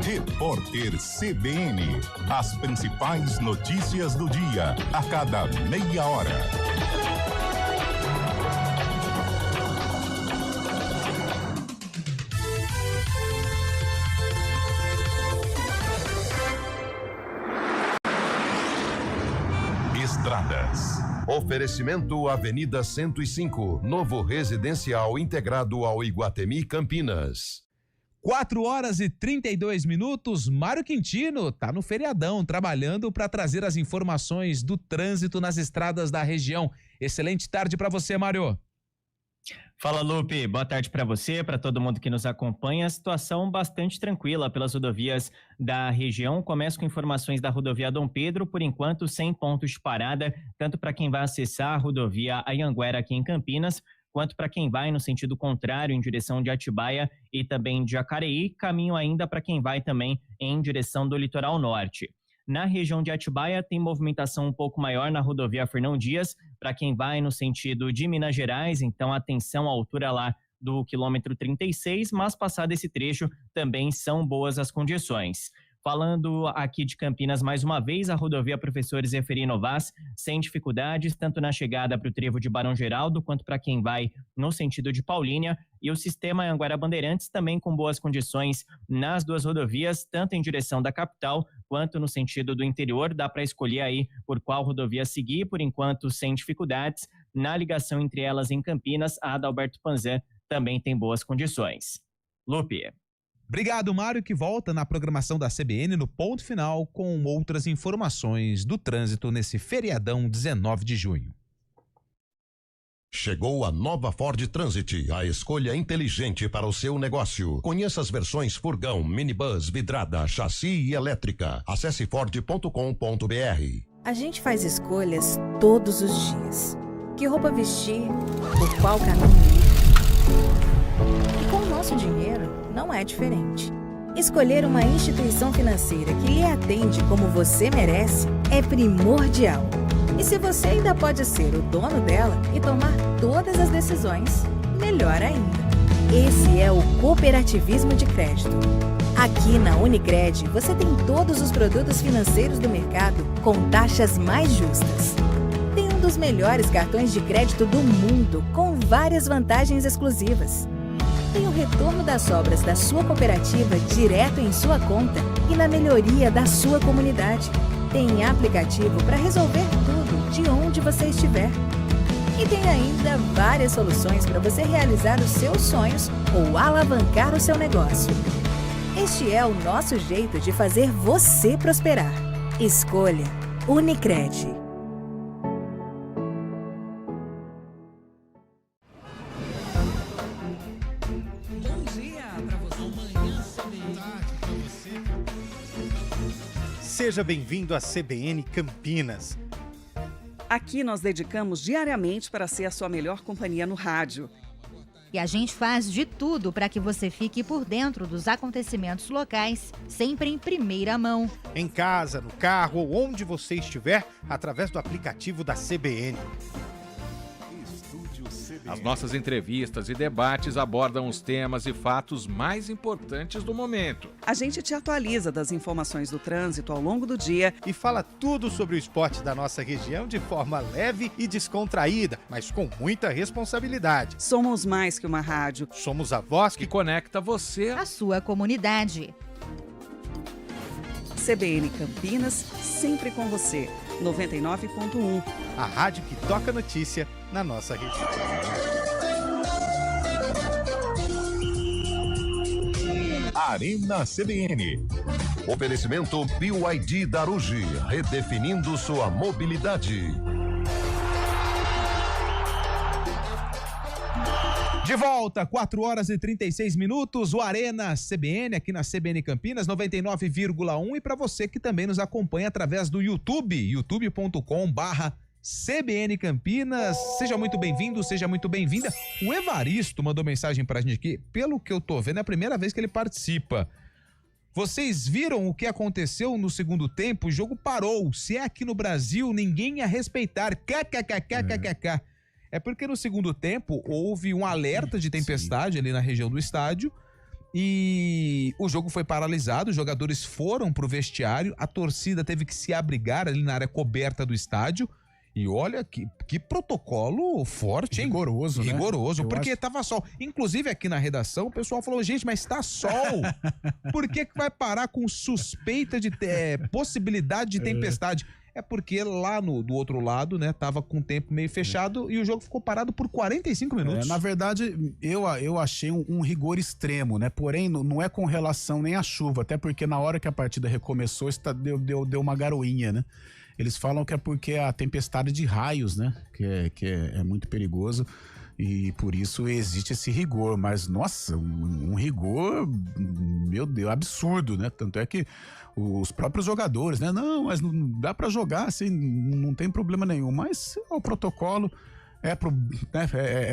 Repórter CBN. As principais notícias do dia, a cada meia hora. Estradas. Oferecimento Avenida 105, novo residencial integrado ao Iguatemi Campinas. 4h32, Mário Quintino tá no feriadão, trabalhando para trazer as informações do trânsito nas estradas da região. Excelente tarde para você, Mário. Fala, Lupe. Boa tarde para você, para todo mundo que nos acompanha. Situação bastante tranquila pelas rodovias da região. Começo com informações da rodovia Dom Pedro, por enquanto sem pontos de parada, tanto para quem vai acessar a rodovia Anhanguera aqui em Campinas, quanto para quem vai no sentido contrário, em direção de Atibaia e também de Jacareí, caminho ainda para quem vai também em direção do litoral norte. Na região de Atibaia tem movimentação um pouco maior na rodovia Fernão Dias, para quem vai no sentido de Minas Gerais, então atenção à altura lá do quilômetro 36, mas passado esse trecho também são boas as condições. Falando aqui de Campinas mais uma vez, a rodovia Professor Zeferino Vaz sem dificuldades, tanto na chegada para o trevo de Barão Geraldo, quanto para quem vai no sentido de Paulínia, e o sistema Anhanguera Bandeirantes também com boas condições nas duas rodovias, tanto em direção da capital, quanto no sentido do interior. Dá para escolher aí por qual rodovia seguir, por enquanto sem dificuldades. Na ligação entre elas em Campinas, a Adalberto Panzan também tem boas condições. Lupe. Obrigado, Mário, que volta na programação da CBN no ponto final com outras informações do trânsito nesse feriadão 19 de junho. Chegou a nova Ford Transit, a escolha inteligente para o seu negócio. Conheça as versões furgão, minibus, vidrada, chassi e elétrica. Acesse ford.com.br. A gente faz escolhas todos os dias. Que roupa vestir, por qual caminho ir. E com o nosso dinheiro não é diferente. Escolher uma instituição financeira que lhe atende como você merece é primordial. E se você ainda pode ser o dono dela e tomar todas as decisões, melhor ainda. Esse é o cooperativismo de crédito. Aqui na Unicred, você tem todos os produtos financeiros do mercado com taxas mais justas. Tem um dos melhores cartões de crédito do mundo, com várias vantagens exclusivas. Tem o retorno das sobras da sua cooperativa direto em sua conta e na melhoria da sua comunidade. Tem aplicativo para resolver tudo de onde você estiver. E tem ainda várias soluções para você realizar os seus sonhos ou alavancar o seu negócio. Este é o nosso jeito de fazer você prosperar. Escolha Unicred. Seja bem-vindo à CBN Campinas. Aqui nós dedicamos diariamente para ser a sua melhor companhia no rádio. E a gente faz de tudo para que você fique por dentro dos acontecimentos locais, sempre em primeira mão. Em casa, no carro ou onde você estiver, através do aplicativo da CBN. As nossas entrevistas e debates abordam os temas e fatos mais importantes do momento. A gente te atualiza das informações do trânsito ao longo do dia e fala tudo sobre o esporte da nossa região de forma leve e descontraída, mas com muita responsabilidade. Somos mais que uma rádio. Somos a voz que conecta você à sua comunidade. CBN Campinas, sempre com você. 99.1. A rádio que toca notícia na nossa região. Arena CBN. Oferecimento BYD da Ruge, redefinindo sua mobilidade. De volta, 4 horas e 36 minutos, o Arena CBN, aqui na CBN Campinas, 99,1. E para você que também nos acompanha através do YouTube, youtube.com/CBN Campinas. Seja muito bem-vindo, seja muito bem-vinda. O Evaristo mandou mensagem pra gente aqui, pelo que eu tô vendo, é a primeira vez que ele participa. Vocês viram o que aconteceu no segundo tempo? O jogo parou. Se é aqui no Brasil, ninguém ia respeitar. KKKKKKK. É porque no segundo tempo houve um alerta de tempestade ali na região do estádio e o jogo foi paralisado, os jogadores foram pro vestiário, a torcida teve que se abrigar ali na área coberta do estádio. E olha que protocolo forte, hein? Rigoroso, né? Rigoroso, porque tava sol. Inclusive aqui na redação o pessoal falou, gente, mas tá sol. Por que vai parar com suspeita de possibilidade de tempestade? É porque lá do outro lado, né, tava com o tempo meio fechado e o jogo ficou parado por 45 minutos. Na verdade, eu achei um rigor extremo, né? Porém, não é com relação nem à chuva, até porque na hora que a partida recomeçou, deu uma garoinha, né? Eles falam que é porque a tempestade de raios, né? Que é muito perigoso e por isso existe esse rigor. Mas, nossa, um rigor, meu Deus, absurdo, né? Tanto é que os próprios jogadores, né? Não, mas não dá pra jogar assim, não tem problema nenhum. Mas o protocolo é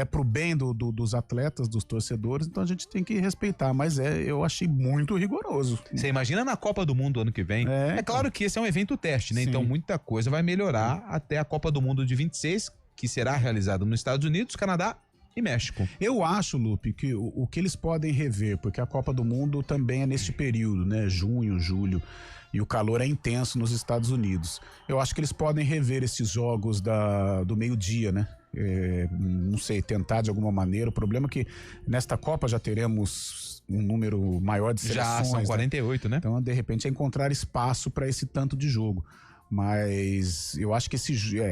pro bem dos atletas, dos torcedores, então a gente tem que respeitar, mas eu achei muito rigoroso. Você imagina na Copa do Mundo ano que vem? É claro que esse é um evento teste, né? Sim. Então muita coisa vai melhorar até a Copa do Mundo de 26, que será realizada nos Estados Unidos, Canadá e México. Eu acho, Lupe, que o que eles podem rever, porque a Copa do Mundo também é neste período, né? Junho, julho, e o calor é intenso nos Estados Unidos. Eu acho que eles podem rever esses jogos do meio-dia, né? Não sei, tentar de alguma maneira. O problema é que nesta Copa já teremos um número maior de seleções. Já são 48, né? Então, de repente, é encontrar espaço para esse tanto de jogo. Mas eu acho que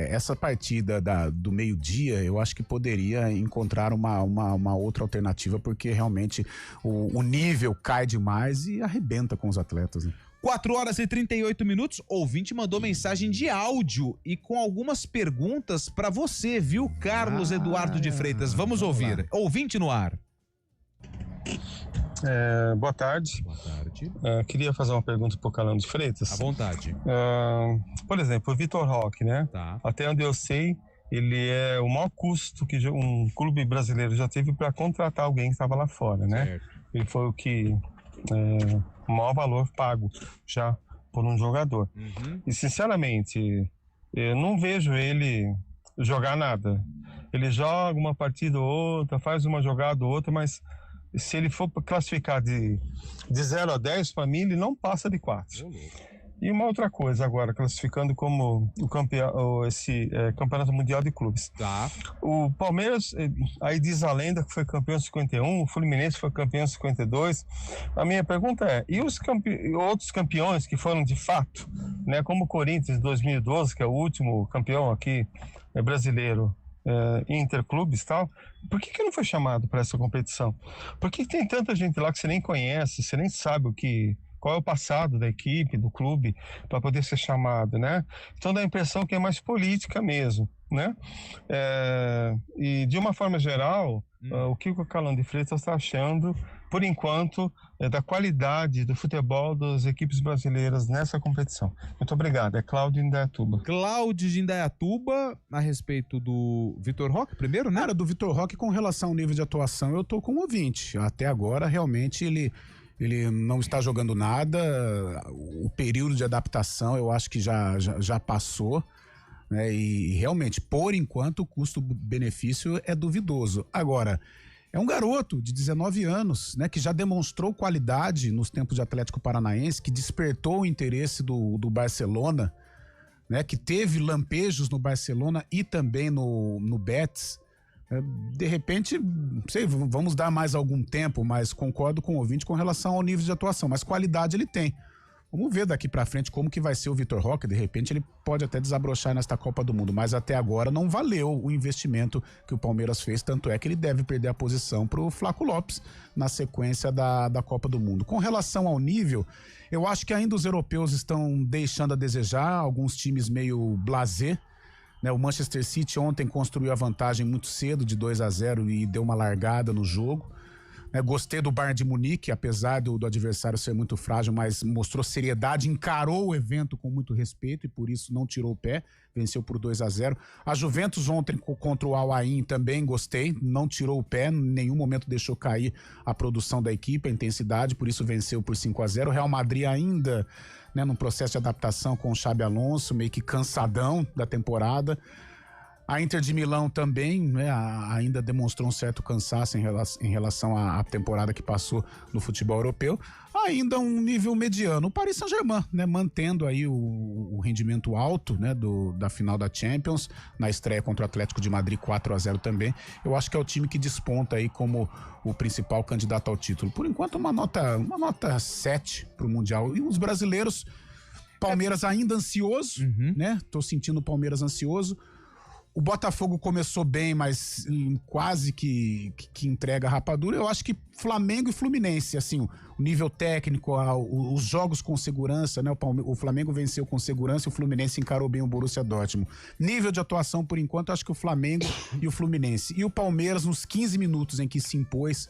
essa partida do meio-dia, eu acho que poderia encontrar uma outra alternativa, porque realmente o nível cai demais e arrebenta com os atletas, né? 4 horas e 38 minutos, ouvinte mandou mensagem de áudio e com algumas perguntas pra você, viu, Carlos Eduardo de Freitas? Vamos ouvir. Lá. Ouvinte no ar. Boa tarde. Boa tarde. Queria fazer uma pergunta pro Calão de Freitas. À vontade. Por exemplo, o Vitor Roque, né? Tá. Até onde eu sei, ele é o maior custo que um clube brasileiro já teve para contratar alguém que estava lá fora, né? Certo. Ele foi o que... o maior valor pago já por um jogador. Uhum. E sinceramente, eu não vejo ele jogar nada. Ele joga uma partida ou outra, faz uma jogada ou outra, mas se ele for classificar de 0 a 10, para mim ele não passa de 4. E uma outra coisa agora, classificando como o campeão, Campeonato Mundial de Clubes. Tá. O Palmeiras, aí diz a lenda que foi campeão em 51, o Fluminense foi campeão em 52. A minha pergunta é, e os outros campeões que foram de fato, né, como o Corinthians em 2012, que é o último campeão aqui brasileiro, interclubes e tal, por que não foi chamado para essa competição? Por que tem tanta gente lá que você nem conhece, você nem sabe qual é o passado da equipe, do clube, para poder ser chamado, né? Então dá a impressão que é mais política mesmo, né? E de uma forma geral, o que o Calão de Freitas está achando por enquanto, da qualidade do futebol das equipes brasileiras nessa competição. Muito obrigado. É Cláudio de Indaiatuba. Cláudio de Indaiatuba, a respeito do Vitor Roque, primeiro, né? Cara, do Vitor Roque, com relação ao nível de atuação, eu tô com o ouvinte. Até agora, realmente, ele não está jogando nada. O período de adaptação, eu acho que já passou. Né? E realmente, por enquanto, o custo-benefício é duvidoso. Agora, é um garoto de 19 anos, né, que já demonstrou qualidade nos tempos de Atlético Paranaense, que despertou o interesse do Barcelona, né, que teve lampejos no Barcelona e também no Betis. De repente, não sei, vamos dar mais algum tempo, mas concordo com o ouvinte com relação ao nível de atuação, mas qualidade ele tem. Vamos ver daqui pra frente como que vai ser o Vitor Roque. De repente ele pode até desabrochar nesta Copa do Mundo, mas até agora não valeu o investimento que o Palmeiras fez, tanto é que ele deve perder a posição pro Flaco Lopes na sequência da Copa do Mundo. Com relação ao nível, eu acho que ainda os europeus estão deixando a desejar, alguns times meio blasé, né? O Manchester City ontem construiu a vantagem muito cedo de 2-0 e deu uma largada no jogo. Gostei do Bayern de Munique, apesar do adversário ser muito frágil, mas mostrou seriedade, encarou o evento com muito respeito e por isso não tirou o pé, venceu por 2-0. A Juventus ontem contra o Al Ain também gostei, não tirou o pé, em nenhum momento deixou cair a produção da equipe, a intensidade, por isso venceu por 5-0. O Real Madrid ainda, né, num processo de adaptação com o Xabi Alonso, meio que cansadão da temporada. A Inter de Milão também, né, ainda demonstrou um certo cansaço em relação à temporada que passou no futebol europeu. Ainda um nível mediano. O Paris Saint-Germain, né, mantendo aí o rendimento alto, né, da final da Champions, na estreia contra o Atlético de Madrid 4-0 também. Eu acho que é o time que desponta aí como o principal candidato ao título. Por enquanto, uma nota 7 para o Mundial. E os brasileiros, Palmeiras ainda ansioso, né? Tô sentindo o Palmeiras ansioso. O Botafogo começou bem, mas quase que entrega a rapadura. Eu acho que Flamengo e Fluminense, assim, o nível técnico, os jogos com segurança, né? O Flamengo venceu com segurança e o Fluminense encarou bem o Borussia Dortmund. Nível de atuação, por enquanto, acho que o Flamengo e o Fluminense. E o Palmeiras, nos 15 minutos em que se impôs,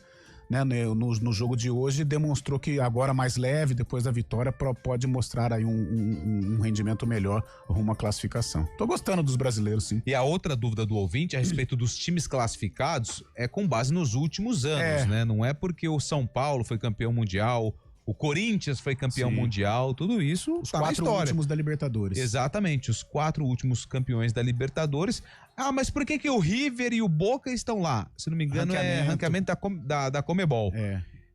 né, no jogo de hoje, demonstrou que agora mais leve, depois da vitória, pode mostrar aí um rendimento melhor rumo à classificação. Tô gostando dos brasileiros, sim. E a outra dúvida do ouvinte a respeito dos times classificados é com base nos últimos anos, né? Não é porque o São Paulo foi campeão mundial, o Corinthians foi campeão mundial, tudo isso os tá na 4 história. últimos da Libertadores. Exatamente, os 4 últimos campeões da Libertadores. Ah, mas por que o River e o Boca estão lá? Se não me engano, é ranqueamento da Comebol.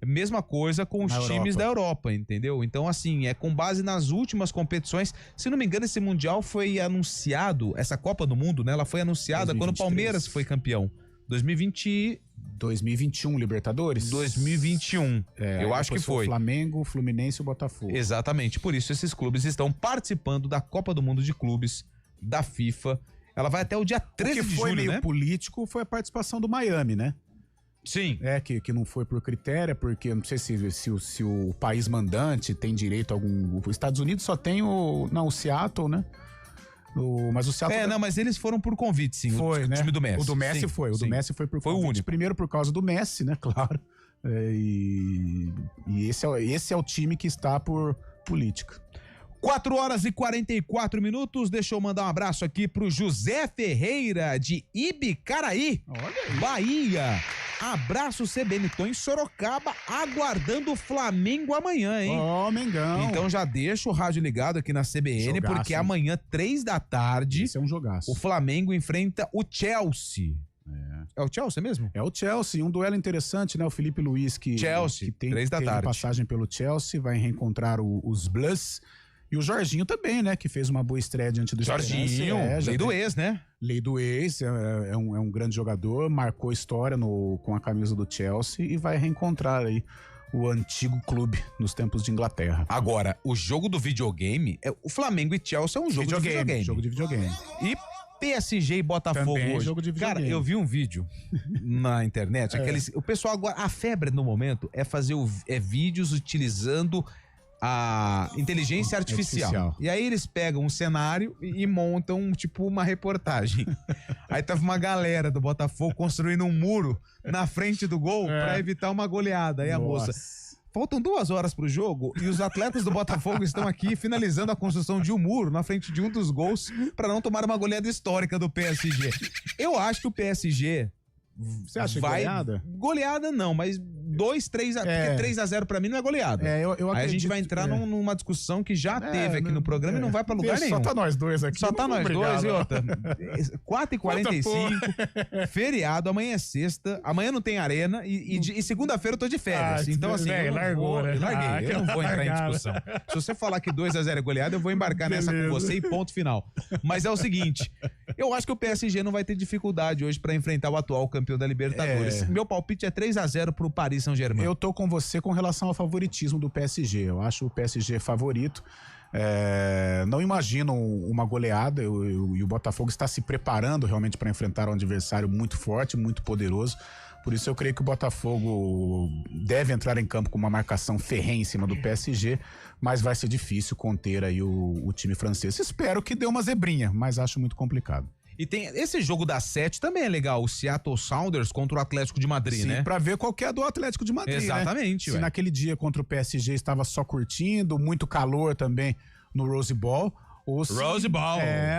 Mesma coisa com os times da Europa, entendeu? Então, assim, é com base nas últimas competições. Se não me engano, esse Mundial foi anunciado, essa Copa do Mundo, né? Ela foi anunciada 2023. Quando o Palmeiras foi campeão. 2021 Libertadores? 2021. Eu acho que foi. O Flamengo, o Fluminense e o Botafogo. Exatamente. Por isso esses clubes estão participando da Copa do Mundo de Clubes da FIFA. Ela vai até o dia 13 de julho, né? O que foi meio político foi a participação do Miami, né? Sim. Que não foi por critério, porque não sei se o país mandante tem direito a algum... Os Estados Unidos só tem o Seattle, né? Mas o Seattle... mas eles foram por convite, sim. Foi, né? O time do Messi. O do Messi foi. O do Messi foi por convite. Foi o único. Primeiro por causa do Messi, né? Claro. E esse é o time que está por política. 4h44. Deixa eu mandar um abraço aqui pro José Ferreira, de Ibicaraí, Bahia. Abraço, CBN. Tô em Sorocaba, aguardando o Flamengo amanhã, hein? Mengão. Então já deixa o rádio ligado aqui na CBN, jogaço, porque amanhã, 3 da tarde, esse é um jogaço. O Flamengo enfrenta o Chelsea. É o Chelsea mesmo? É o Chelsea, um duelo interessante, né? O Felipe Luiz, que tem 3 da tarde. Passagem pelo Chelsea, vai reencontrar os Blues. E o Jorginho também, né? Que fez uma boa estreia diante do Jorginho, lei do ex, né? Lei do ex, é um grande jogador, marcou história com a camisa do Chelsea e vai reencontrar aí o antigo clube nos tempos de Inglaterra. Agora, o jogo do videogame, o Flamengo e Chelsea é um jogo de videogame. Jogo de videogame. E PSG e Botafogo também hoje. Jogo de videogame. Cara, eu vi um vídeo na internet, o pessoal agora, a febre no momento é fazer vídeos utilizando a inteligência artificial. E aí eles pegam um cenário e montam, tipo, uma reportagem. Aí tava uma galera do Botafogo construindo um muro na frente do gol pra evitar uma goleada. Aí a moça... Faltam 2 horas pro jogo e os atletas do Botafogo estão aqui finalizando a construção de um muro na frente de um dos gols pra não tomar uma goleada histórica do PSG. Eu acho que o PSG... Você acha goleada? Goleada não, mas 2, 3 porque 3-0 pra mim não é goleada. Aí a gente vai entrar numa discussão que já teve aqui no programa e não vai pra lugar nenhum. Só tá nós dois aqui. Só tá nós dois e outra. 4h45, feriado, amanhã é sexta, amanhã não tem arena e segunda-feira eu tô de férias. Então assim, eu não vou entrar em discussão. Se você falar que 2-0 é goleada, eu vou embarcar nessa com você e ponto final. Mas é o seguinte, eu acho que o PSG não vai ter dificuldade hoje pra enfrentar o atual campeão da Libertadores. Meu palpite é 3-0 pro Paris Saint-Germain. Eu tô com você com relação ao favoritismo do PSG. Eu acho o PSG favorito. Não imagino uma goleada e o Botafogo está se preparando realmente para enfrentar um adversário muito forte, muito poderoso. Por isso eu creio que o Botafogo deve entrar em campo com uma marcação ferrenha em cima do PSG, mas vai ser difícil conter aí o time francês. Espero que dê uma zebrinha, mas acho muito complicado. E tem esse jogo das 7 também é legal, o Seattle Sounders contra o Atlético de Madrid, Sim, né? Pra ver qual que é do Atlético de Madrid, Exatamente, né? Se naquele dia contra o PSG estava só curtindo, muito calor também no Rose Bowl, ou se... Rose Bowl!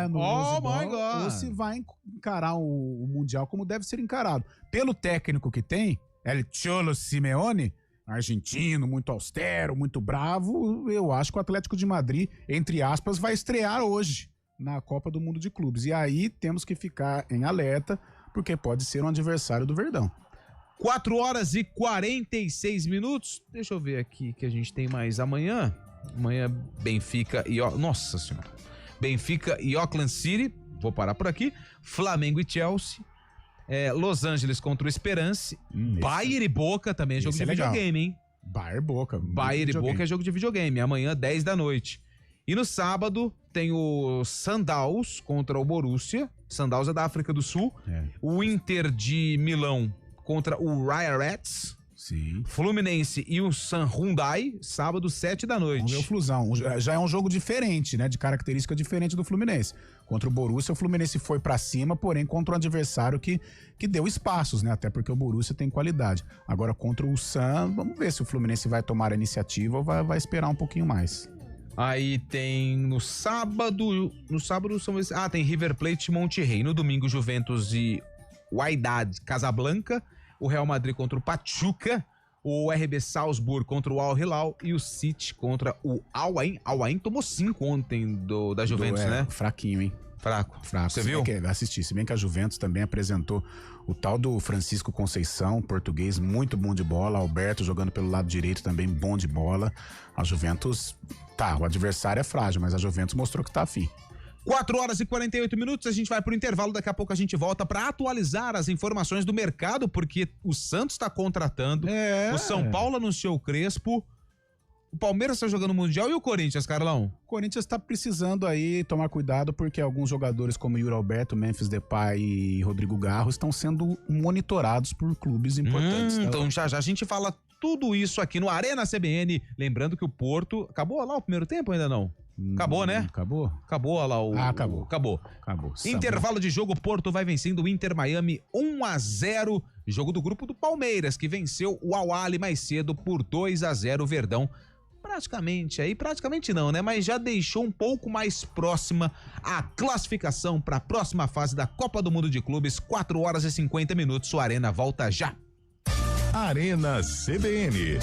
No Rose Bowl, my God! Ou se vai encarar o Mundial como deve ser encarado. Pelo técnico que tem, El Cholo Simeone, argentino, muito austero, muito bravo, eu acho que o Atlético de Madrid, entre aspas, vai estrear hoje na Copa do Mundo de Clubes. E aí temos que ficar em alerta, porque pode ser um adversário do Verdão. 4h46. Deixa eu ver aqui que a gente tem mais amanhã. Amanhã Benfica e... Nossa Senhora. Benfica e Auckland City. Vou parar por aqui. Flamengo e Chelsea. Los Angeles contra o Esperance. Bayern e Boca também é jogo de videogame, hein? Bayern e Boca. Bayern e Boca é jogo de videogame. Amanhã, 10 da noite. E no sábado tem o Sundowns contra o Borussia. Sundowns é da África do Sul. O Inter de Milão contra o Raya Reds. Sim. Fluminense e o San Hyundai, sábado, 7 da noite. Vamos ver o Flusão. Já é um jogo diferente, né? De característica diferente do Fluminense. Contra o Borussia, o Fluminense foi pra cima, porém contra um adversário que deu espaços, né? Até porque o Borussia tem qualidade. Agora contra o San, vamos ver se o Fluminense vai tomar a iniciativa ou vai esperar um pouquinho mais. Aí tem no sábado são tem River Plate e Monterrey. No domingo, Juventus e Wydad Casablanca. O Real Madrid contra o Pachuca. O RB Salzburg contra o Al Hilal. E o City contra o Al Ain. Al Ain tomou 5 ontem da Juventus, né? Fraquinho, hein? Fraco. Você viu? Assisti. Se bem que a Juventus também apresentou o tal do Francisco Conceição, português, muito bom de bola. Alberto jogando pelo lado direito também, bom de bola. A Juventus, o adversário é frágil, mas a Juventus mostrou que tá afim. 4h48, a gente vai pro intervalo, daqui a pouco a gente volta para atualizar as informações do mercado, porque o Santos tá contratando, o São Paulo anunciou o Crespo, o Palmeiras tá jogando o Mundial e o Corinthians, Carlão? O Corinthians tá precisando aí tomar cuidado, porque alguns jogadores como Yuri Alberto, Memphis Depay e Rodrigo Garro estão sendo monitorados por clubes importantes. Então já a gente fala tudo isso aqui no Arena CBN, lembrando que o Porto... Acabou lá o primeiro tempo ou ainda não? Acabou, né? Acabou? Acabou lá o... Acabou. Acabou. Intervalo de jogo, Porto vai vencendo o Inter Miami 1-0. Jogo do grupo do Palmeiras, que venceu o Al Ahly mais cedo por 2-0. Verdão praticamente não, né? Mas já deixou um pouco mais próxima a classificação para a próxima fase da Copa do Mundo de Clubes. 4h50. O Arena volta já. Arena CBN.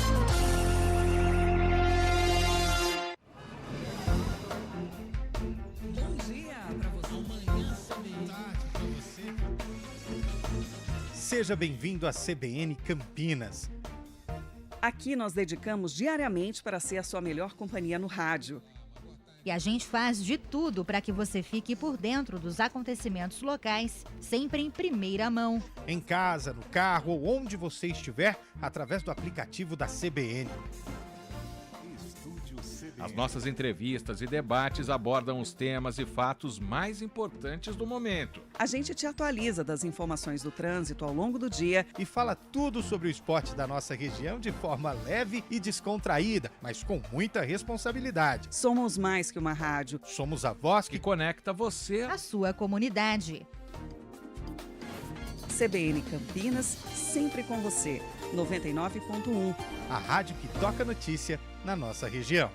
Seja bem-vindo à CBN Campinas. Aqui nós dedicamos diariamente para ser a sua melhor companhia no rádio. E a gente faz de tudo para que você fique por dentro dos acontecimentos locais, sempre em primeira mão. Em casa, no carro ou onde você estiver, através do aplicativo da CBN. As nossas entrevistas e debates abordam os temas e fatos mais importantes do momento. A gente te atualiza das informações do trânsito ao longo do dia e fala tudo sobre o esporte da nossa região de forma leve e descontraída, mas com muita responsabilidade. Somos mais que uma rádio. Somos a voz que conecta você à sua comunidade. CBN Campinas, sempre com você. 99.1. A rádio que toca notícia na nossa região.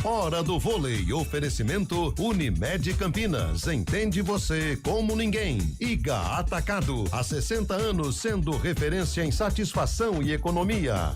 Hora do vôlei. Oferecimento Unimed Campinas. Entende você como ninguém. Iga Atacado. Há 60 anos sendo referência em satisfação e economia.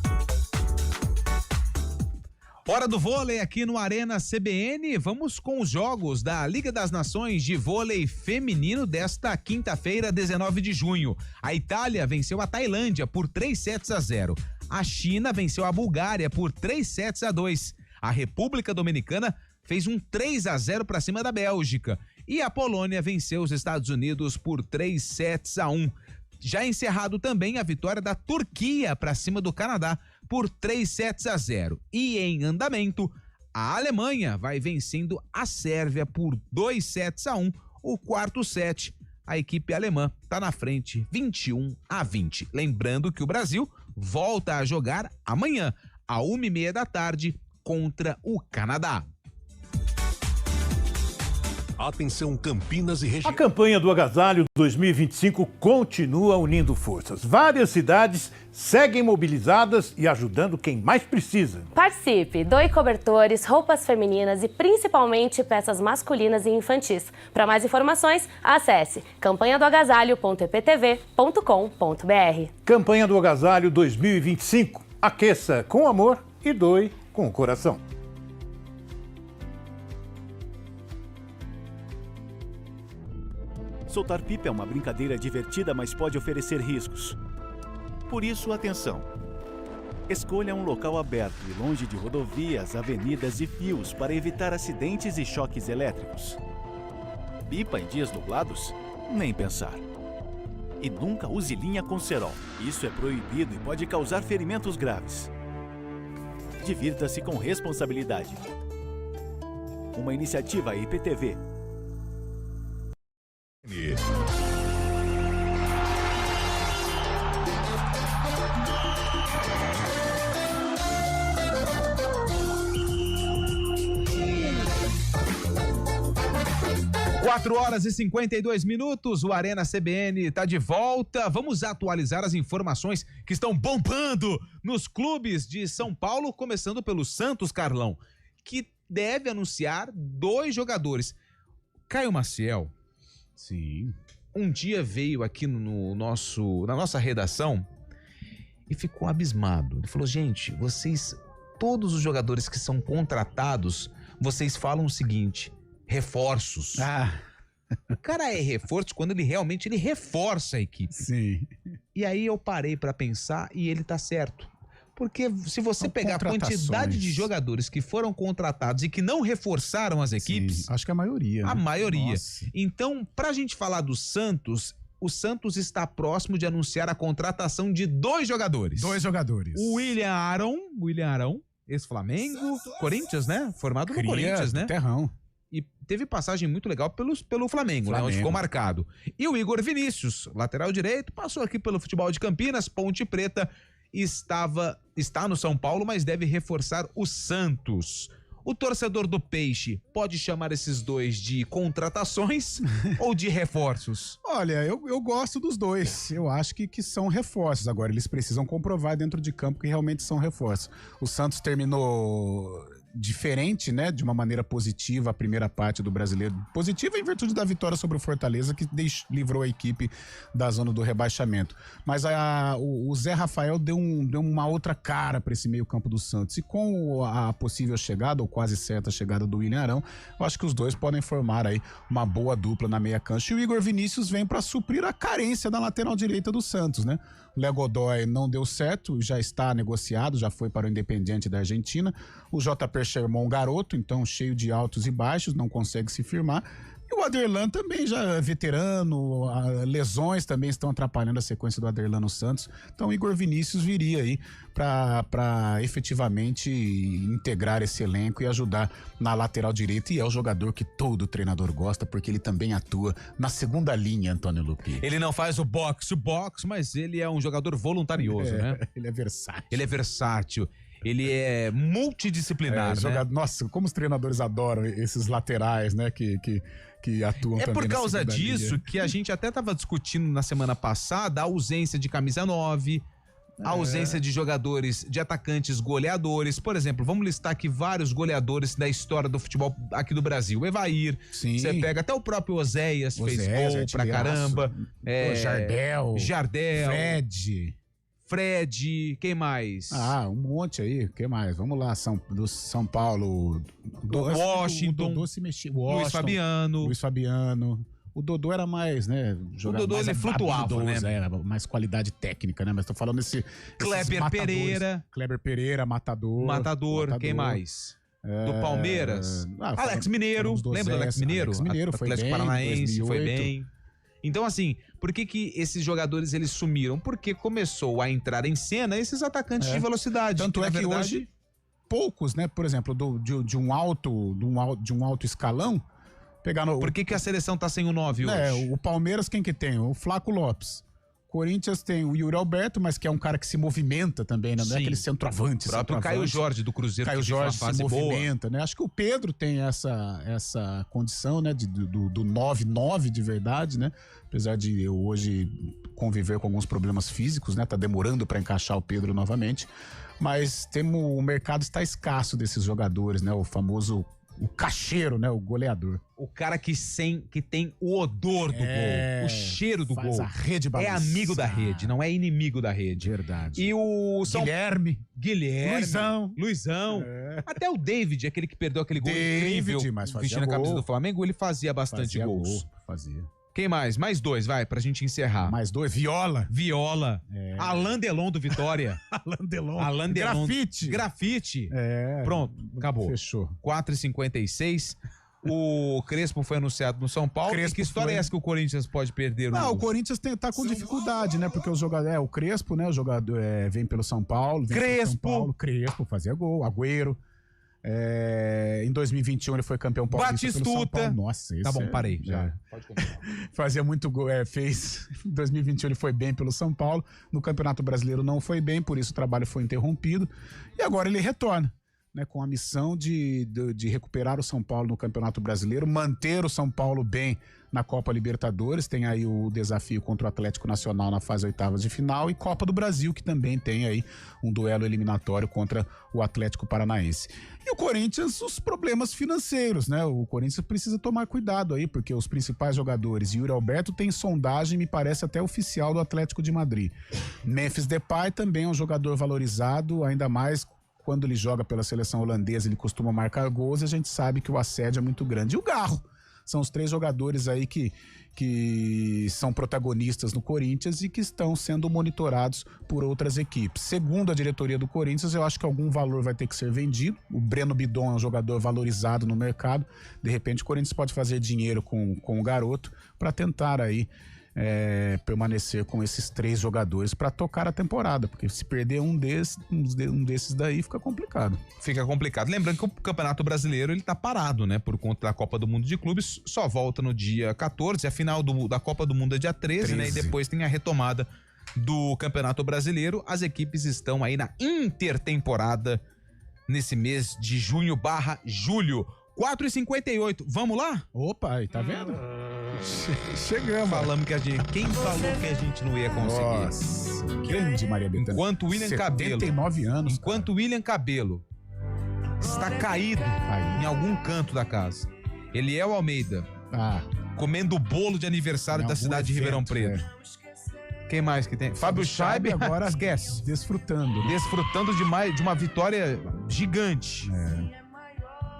Hora do vôlei aqui no Arena CBN. Vamos com os jogos da Liga das Nações de Vôlei Feminino desta quinta-feira, 19 de junho. A Itália venceu a Tailândia por 3-0. A China venceu a Bulgária por 3-2. A República Dominicana fez um 3-0 para cima da Bélgica. E a Polônia venceu os Estados Unidos por 3-1. Já encerrado também a vitória da Turquia para cima do Canadá por 3-0. E em andamento, a Alemanha vai vencendo a Sérvia por 2-1. O quarto set, a equipe alemã está na frente 21-20. Lembrando que o Brasil volta a jogar amanhã, às 1h30 da tarde, contra o Canadá. Atenção Campinas e região. A campanha do Agasalho 2025 continua unindo forças. Várias cidades seguem mobilizadas e ajudando quem mais precisa. Participe, doe cobertores, roupas femininas e principalmente peças masculinas e infantis. Para mais informações, acesse campanhadoagasalho.eptv.com.br. Campanha do Agasalho 2025. Aqueça com amor e doe com o coração. Soltar pipa é uma brincadeira divertida, mas pode oferecer riscos. Por isso, atenção. Escolha um local aberto e longe de rodovias, avenidas e fios para evitar acidentes e choques elétricos. Pipa em dias nublados? Nem pensar. E nunca use linha com cerol. Isso é proibido e pode causar ferimentos graves. Divirta-se com responsabilidade. Uma iniciativa IPTV. 4h52, o Arena CBN está de volta. Vamos atualizar as informações que estão bombando nos clubes de São Paulo, começando pelo Santos, Carlão, que deve anunciar 2 jogadores. Caio Maciel, sim, um dia veio aqui na nossa redação e ficou abismado. Ele falou: gente, vocês, todos os jogadores que são contratados, vocês falam o seguinte: reforços. O cara é reforço quando ele realmente reforça a equipe. Sim. E aí eu parei pra pensar e ele tá certo. Porque se você pegar a quantidade de jogadores que foram contratados e que não reforçaram as equipes... Sim, acho que a maioria. A maioria. Nossa. Então, pra gente falar do Santos, o Santos está próximo de anunciar a contratação de 2 jogadores. 2 jogadores. O William Arão, ex-Flamengo, Corinthians, né? Formado no Corinthians, né? Terrão. E teve passagem muito legal pelo Flamengo, né? Onde ficou marcado. E o Igor Vinícius, lateral direito, passou aqui pelo futebol de Campinas, Ponte Preta, está no São Paulo, mas deve reforçar o Santos. O torcedor do Peixe pode chamar esses 2 de contratações ou de reforços? Olha, eu gosto dos 2. Eu acho que são reforços. Agora, eles precisam comprovar dentro de campo que realmente são reforços. O Santos terminou diferente, né? De uma maneira positiva a primeira parte do Brasileiro. Positiva em virtude da vitória sobre o Fortaleza, que livrou a equipe da zona do rebaixamento. Mas o Zé Rafael deu uma outra cara para esse meio campo do Santos. E com a possível chegada, ou quase certa chegada do William Arão, eu acho que os 2 podem formar aí uma boa dupla na meia cancha. E o Igor Vinícius vem para suprir a carência da lateral direita do Santos, né? O Léo Godoy não deu certo, já está negociado, já foi para o Independiente da Argentina. O JP Sherman, garoto, então cheio de altos e baixos, não consegue se firmar. E o Aderlan também já é veterano, lesões também estão atrapalhando a sequência do Aderlan no Santos. Então o Igor Vinícius viria aí para efetivamente integrar esse elenco e ajudar na lateral direita. E é o jogador que todo treinador gosta, porque ele também atua na segunda linha, Antônio Lupi. Ele não faz o boxe, mas ele é um jogador voluntarioso, né? Ele é versátil. Ele é versátil. Ele é multidisciplinar, né? Nossa, como os treinadores adoram esses laterais, né? Que atuam também. É por causa disso que a gente até estava discutindo na semana passada a ausência de camisa 9, a ausência de jogadores, de atacantes goleadores. Por exemplo, vamos listar aqui vários goleadores da história do futebol aqui do Brasil. Evair, você pega até o próprio Oséias fez gol pra caramba. Jardel. Fred, quem mais? Um monte aí, quem mais? Vamos lá, do São Paulo, Washington, o Dodô se mexia, Luiz Fabiano. O Dodô era mais, né? O Dodô ele flutuava, né? Era mais qualidade técnica, né? Mas tô falando Kleber Pereira, Matador, quem mais? Do Palmeiras? Alex Mineiro, lembra do Alex Mineiro? Alex Mineiro foi Atlético bem, Paranaense, 2008. foi bem. Então, assim, por que esses jogadores eles sumiram? Porque começou a entrar em cena esses atacantes de velocidade. Tanto que hoje poucos, né? Por exemplo, de um alto escalão, pegar no. Por que a seleção tá sem o 9 hoje? O Palmeiras quem que tem? O Flaco Lopes. Corinthians tem o Yuri Alberto, mas que é um cara que se movimenta também, né? Não é aquele centroavante. O próprio Caio Jorge do Cruzeiro. Caio Jorge se movimenta, né? Acho que o Pedro tem essa condição, né? Do 9-9 de verdade, né? Apesar de eu hoje conviver com alguns problemas físicos, né? Tá demorando para encaixar o Pedro novamente. Mas o mercado está escasso desses jogadores, né? O famoso... O cacheiro, né? O goleador. O cara que tem o odor do gol, o cheiro do gol. A rede balançar. É amigo da rede, não é inimigo da rede. Verdade. E o Guilherme. Luizão. Até o David, aquele que perdeu aquele gol incrível, vestindo a camisa do Flamengo, ele fazia bastante gols. Fazia. Quem mais? Mais dois, vai, pra gente encerrar. Mais dois, Viola. Alain Delon do Vitória. Alain Delon. Grafite. Pronto, acabou. Fechou. 4h56. O Crespo foi anunciado no São Paulo. Que história é essa que o Corinthians pode perder? O Corinthians tá com dificuldade, né? Porque o Crespo, né? O jogador vem pelo São Paulo. Crespo fazia gol. Agüero. Em 2021 ele foi campeão paulista pelo São Paulo. Nossa, esse tá bom, parei. Já. Pode continuar. Fazia muito gol, fez. Em 2021 ele foi bem pelo São Paulo. No Campeonato Brasileiro não foi bem, por isso o trabalho foi interrompido. E agora ele retorna, né, com a missão de recuperar o São Paulo no Campeonato Brasileiro, manter o São Paulo bem na Copa Libertadores. Tem aí o desafio contra o Atlético Nacional na fase oitavas de final, e Copa do Brasil, que também tem aí um duelo eliminatório contra o Atlético Paranaense. E o Corinthians, os problemas financeiros, né? O Corinthians precisa tomar cuidado aí, porque os principais jogadores, Yuri Alberto tem sondagem, me parece até oficial, do Atlético de Madrid. Memphis Depay também é um jogador valorizado, ainda mais quando ele joga pela seleção holandesa, ele costuma marcar gols, e a gente sabe que o assédio é muito grande. E o Garro, são os três jogadores aí que são protagonistas no Corinthians e que estão sendo monitorados por outras equipes. Segundo a diretoria do Corinthians, eu acho que algum valor vai ter que ser vendido. O Breno Bidon é um jogador valorizado no mercado. De repente o Corinthians pode fazer dinheiro com o garoto para tentar aí permanecer com esses três jogadores para tocar a temporada, porque se perder um desses daí fica complicado. Lembrando que o Campeonato Brasileiro ele tá parado, né, por conta da Copa do Mundo de Clubes, só volta no dia 14, a final da Copa do Mundo é dia 13, né, e depois tem a retomada do Campeonato Brasileiro. As equipes estão aí na intertemporada nesse mês de junho/julho. 4h58, vamos lá? Opa, aí, tá vendo? Chegamos. Falamos quem falou que a gente não ia conseguir? Nossa, grande Maria Bethânia. Enquanto William 79 anos. Enquanto William Cabelo está caído em algum canto da casa. Eliel Almeida comendo o bolo de aniversário da cidade de Ribeirão Preto. Quem mais que tem? Fábio Scheibe agora esquece. Desfrutando de uma vitória gigante.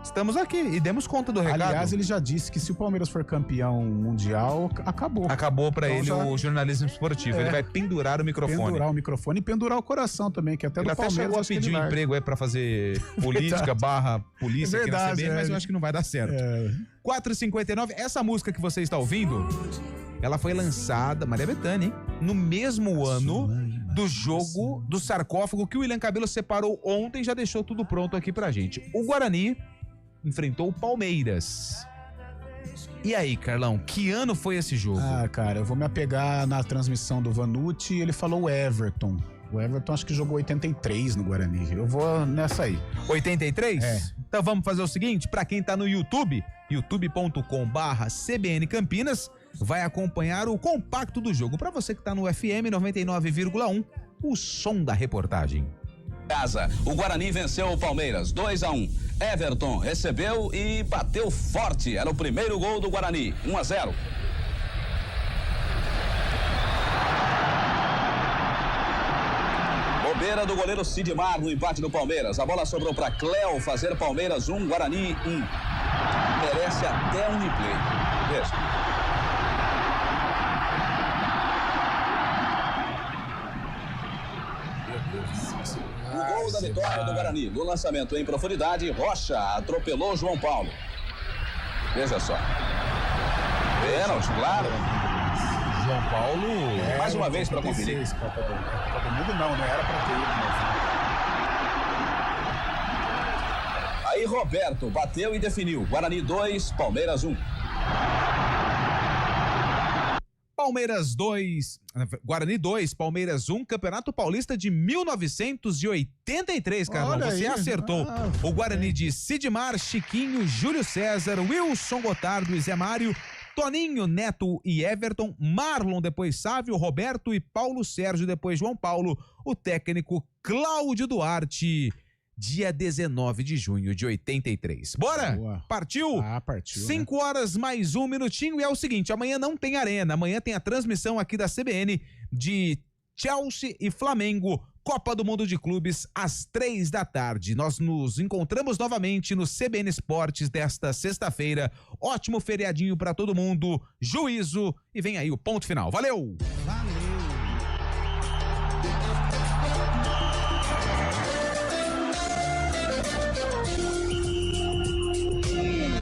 estamos aqui e demos conta do recado. Aliás, ele já disse que se o Palmeiras for campeão mundial, acabou. Acabou pra Então ele já- o jornalismo esportivo. É. Ele vai pendurar o microfone. Pendurar o microfone e pendurar o coração também, que até Ele do até Palmeiras chegou a acho que pedir ele um larga. emprego aí pra fazer política barra polícia É aqui na verdade, CBN, mas é. eu acho que não vai dar certo. 4h59, essa música que você está ouvindo, ela foi lançada, Maria Bethânia, hein? No mesmo ano do jogo do sarcófago que o William Cabelo separou ontem, já deixou tudo pronto aqui pra gente. O Guarani enfrentou o Palmeiras. E aí, Carlão, que ano foi esse jogo? Ah, cara, eu vou me apegar na transmissão do Vanucci, ele falou o Everton. O Everton acho que jogou 83 no Guarani. Eu vou nessa aí. 83? É. Então vamos fazer o seguinte, pra quem tá no YouTube, youtube.com/CBN Campinas, vai acompanhar o compacto do jogo. Pra você que tá no FM 99,1, o som da reportagem. Casa, o Guarani venceu o Palmeiras 2-1. Everton recebeu e bateu forte. Era o primeiro gol do Guarani, 1-0. Bobeira do goleiro Sidmar no empate do Palmeiras. A bola sobrou para Cléo fazer Palmeiras 1, Guarani 1. Merece até um replay. Veja. O gol da vitória do Guarani. No lançamento em profundidade, Rocha atropelou João Paulo. Veja só. Pênalti, claro. João Paulo. Mais uma vez para conferir. Copa do Mundo não era pra ter ido, mas... Aí Roberto bateu e definiu. Guarani 2, Palmeiras 1. Palmeiras 2, Guarani 2, Palmeiras 1, Campeonato Paulista de 1983, Carlão. Olha Você aí. acertou. O Guarani de Sidmar, Chiquinho, Júlio César, Wilson Gotardo e Zé Mário, Toninho, Neto e Everton, Marlon, depois Sávio, Roberto e Paulo Sérgio, depois João Paulo, o técnico Cláudio Duarte, dia 19 de junho de 83. Bora? Boa. Partiu? Partiu. 5 horas mais um minutinho e é o seguinte, amanhã não tem arena, amanhã tem a transmissão aqui da CBN de Chelsea e Flamengo, Copa do Mundo de Clubes, às 3 da tarde. Nós nos encontramos novamente no CBN Esportes desta sexta-feira. Ótimo feriadinho pra todo mundo, juízo e vem aí o ponto final. Valeu!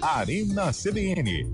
Arena CBN,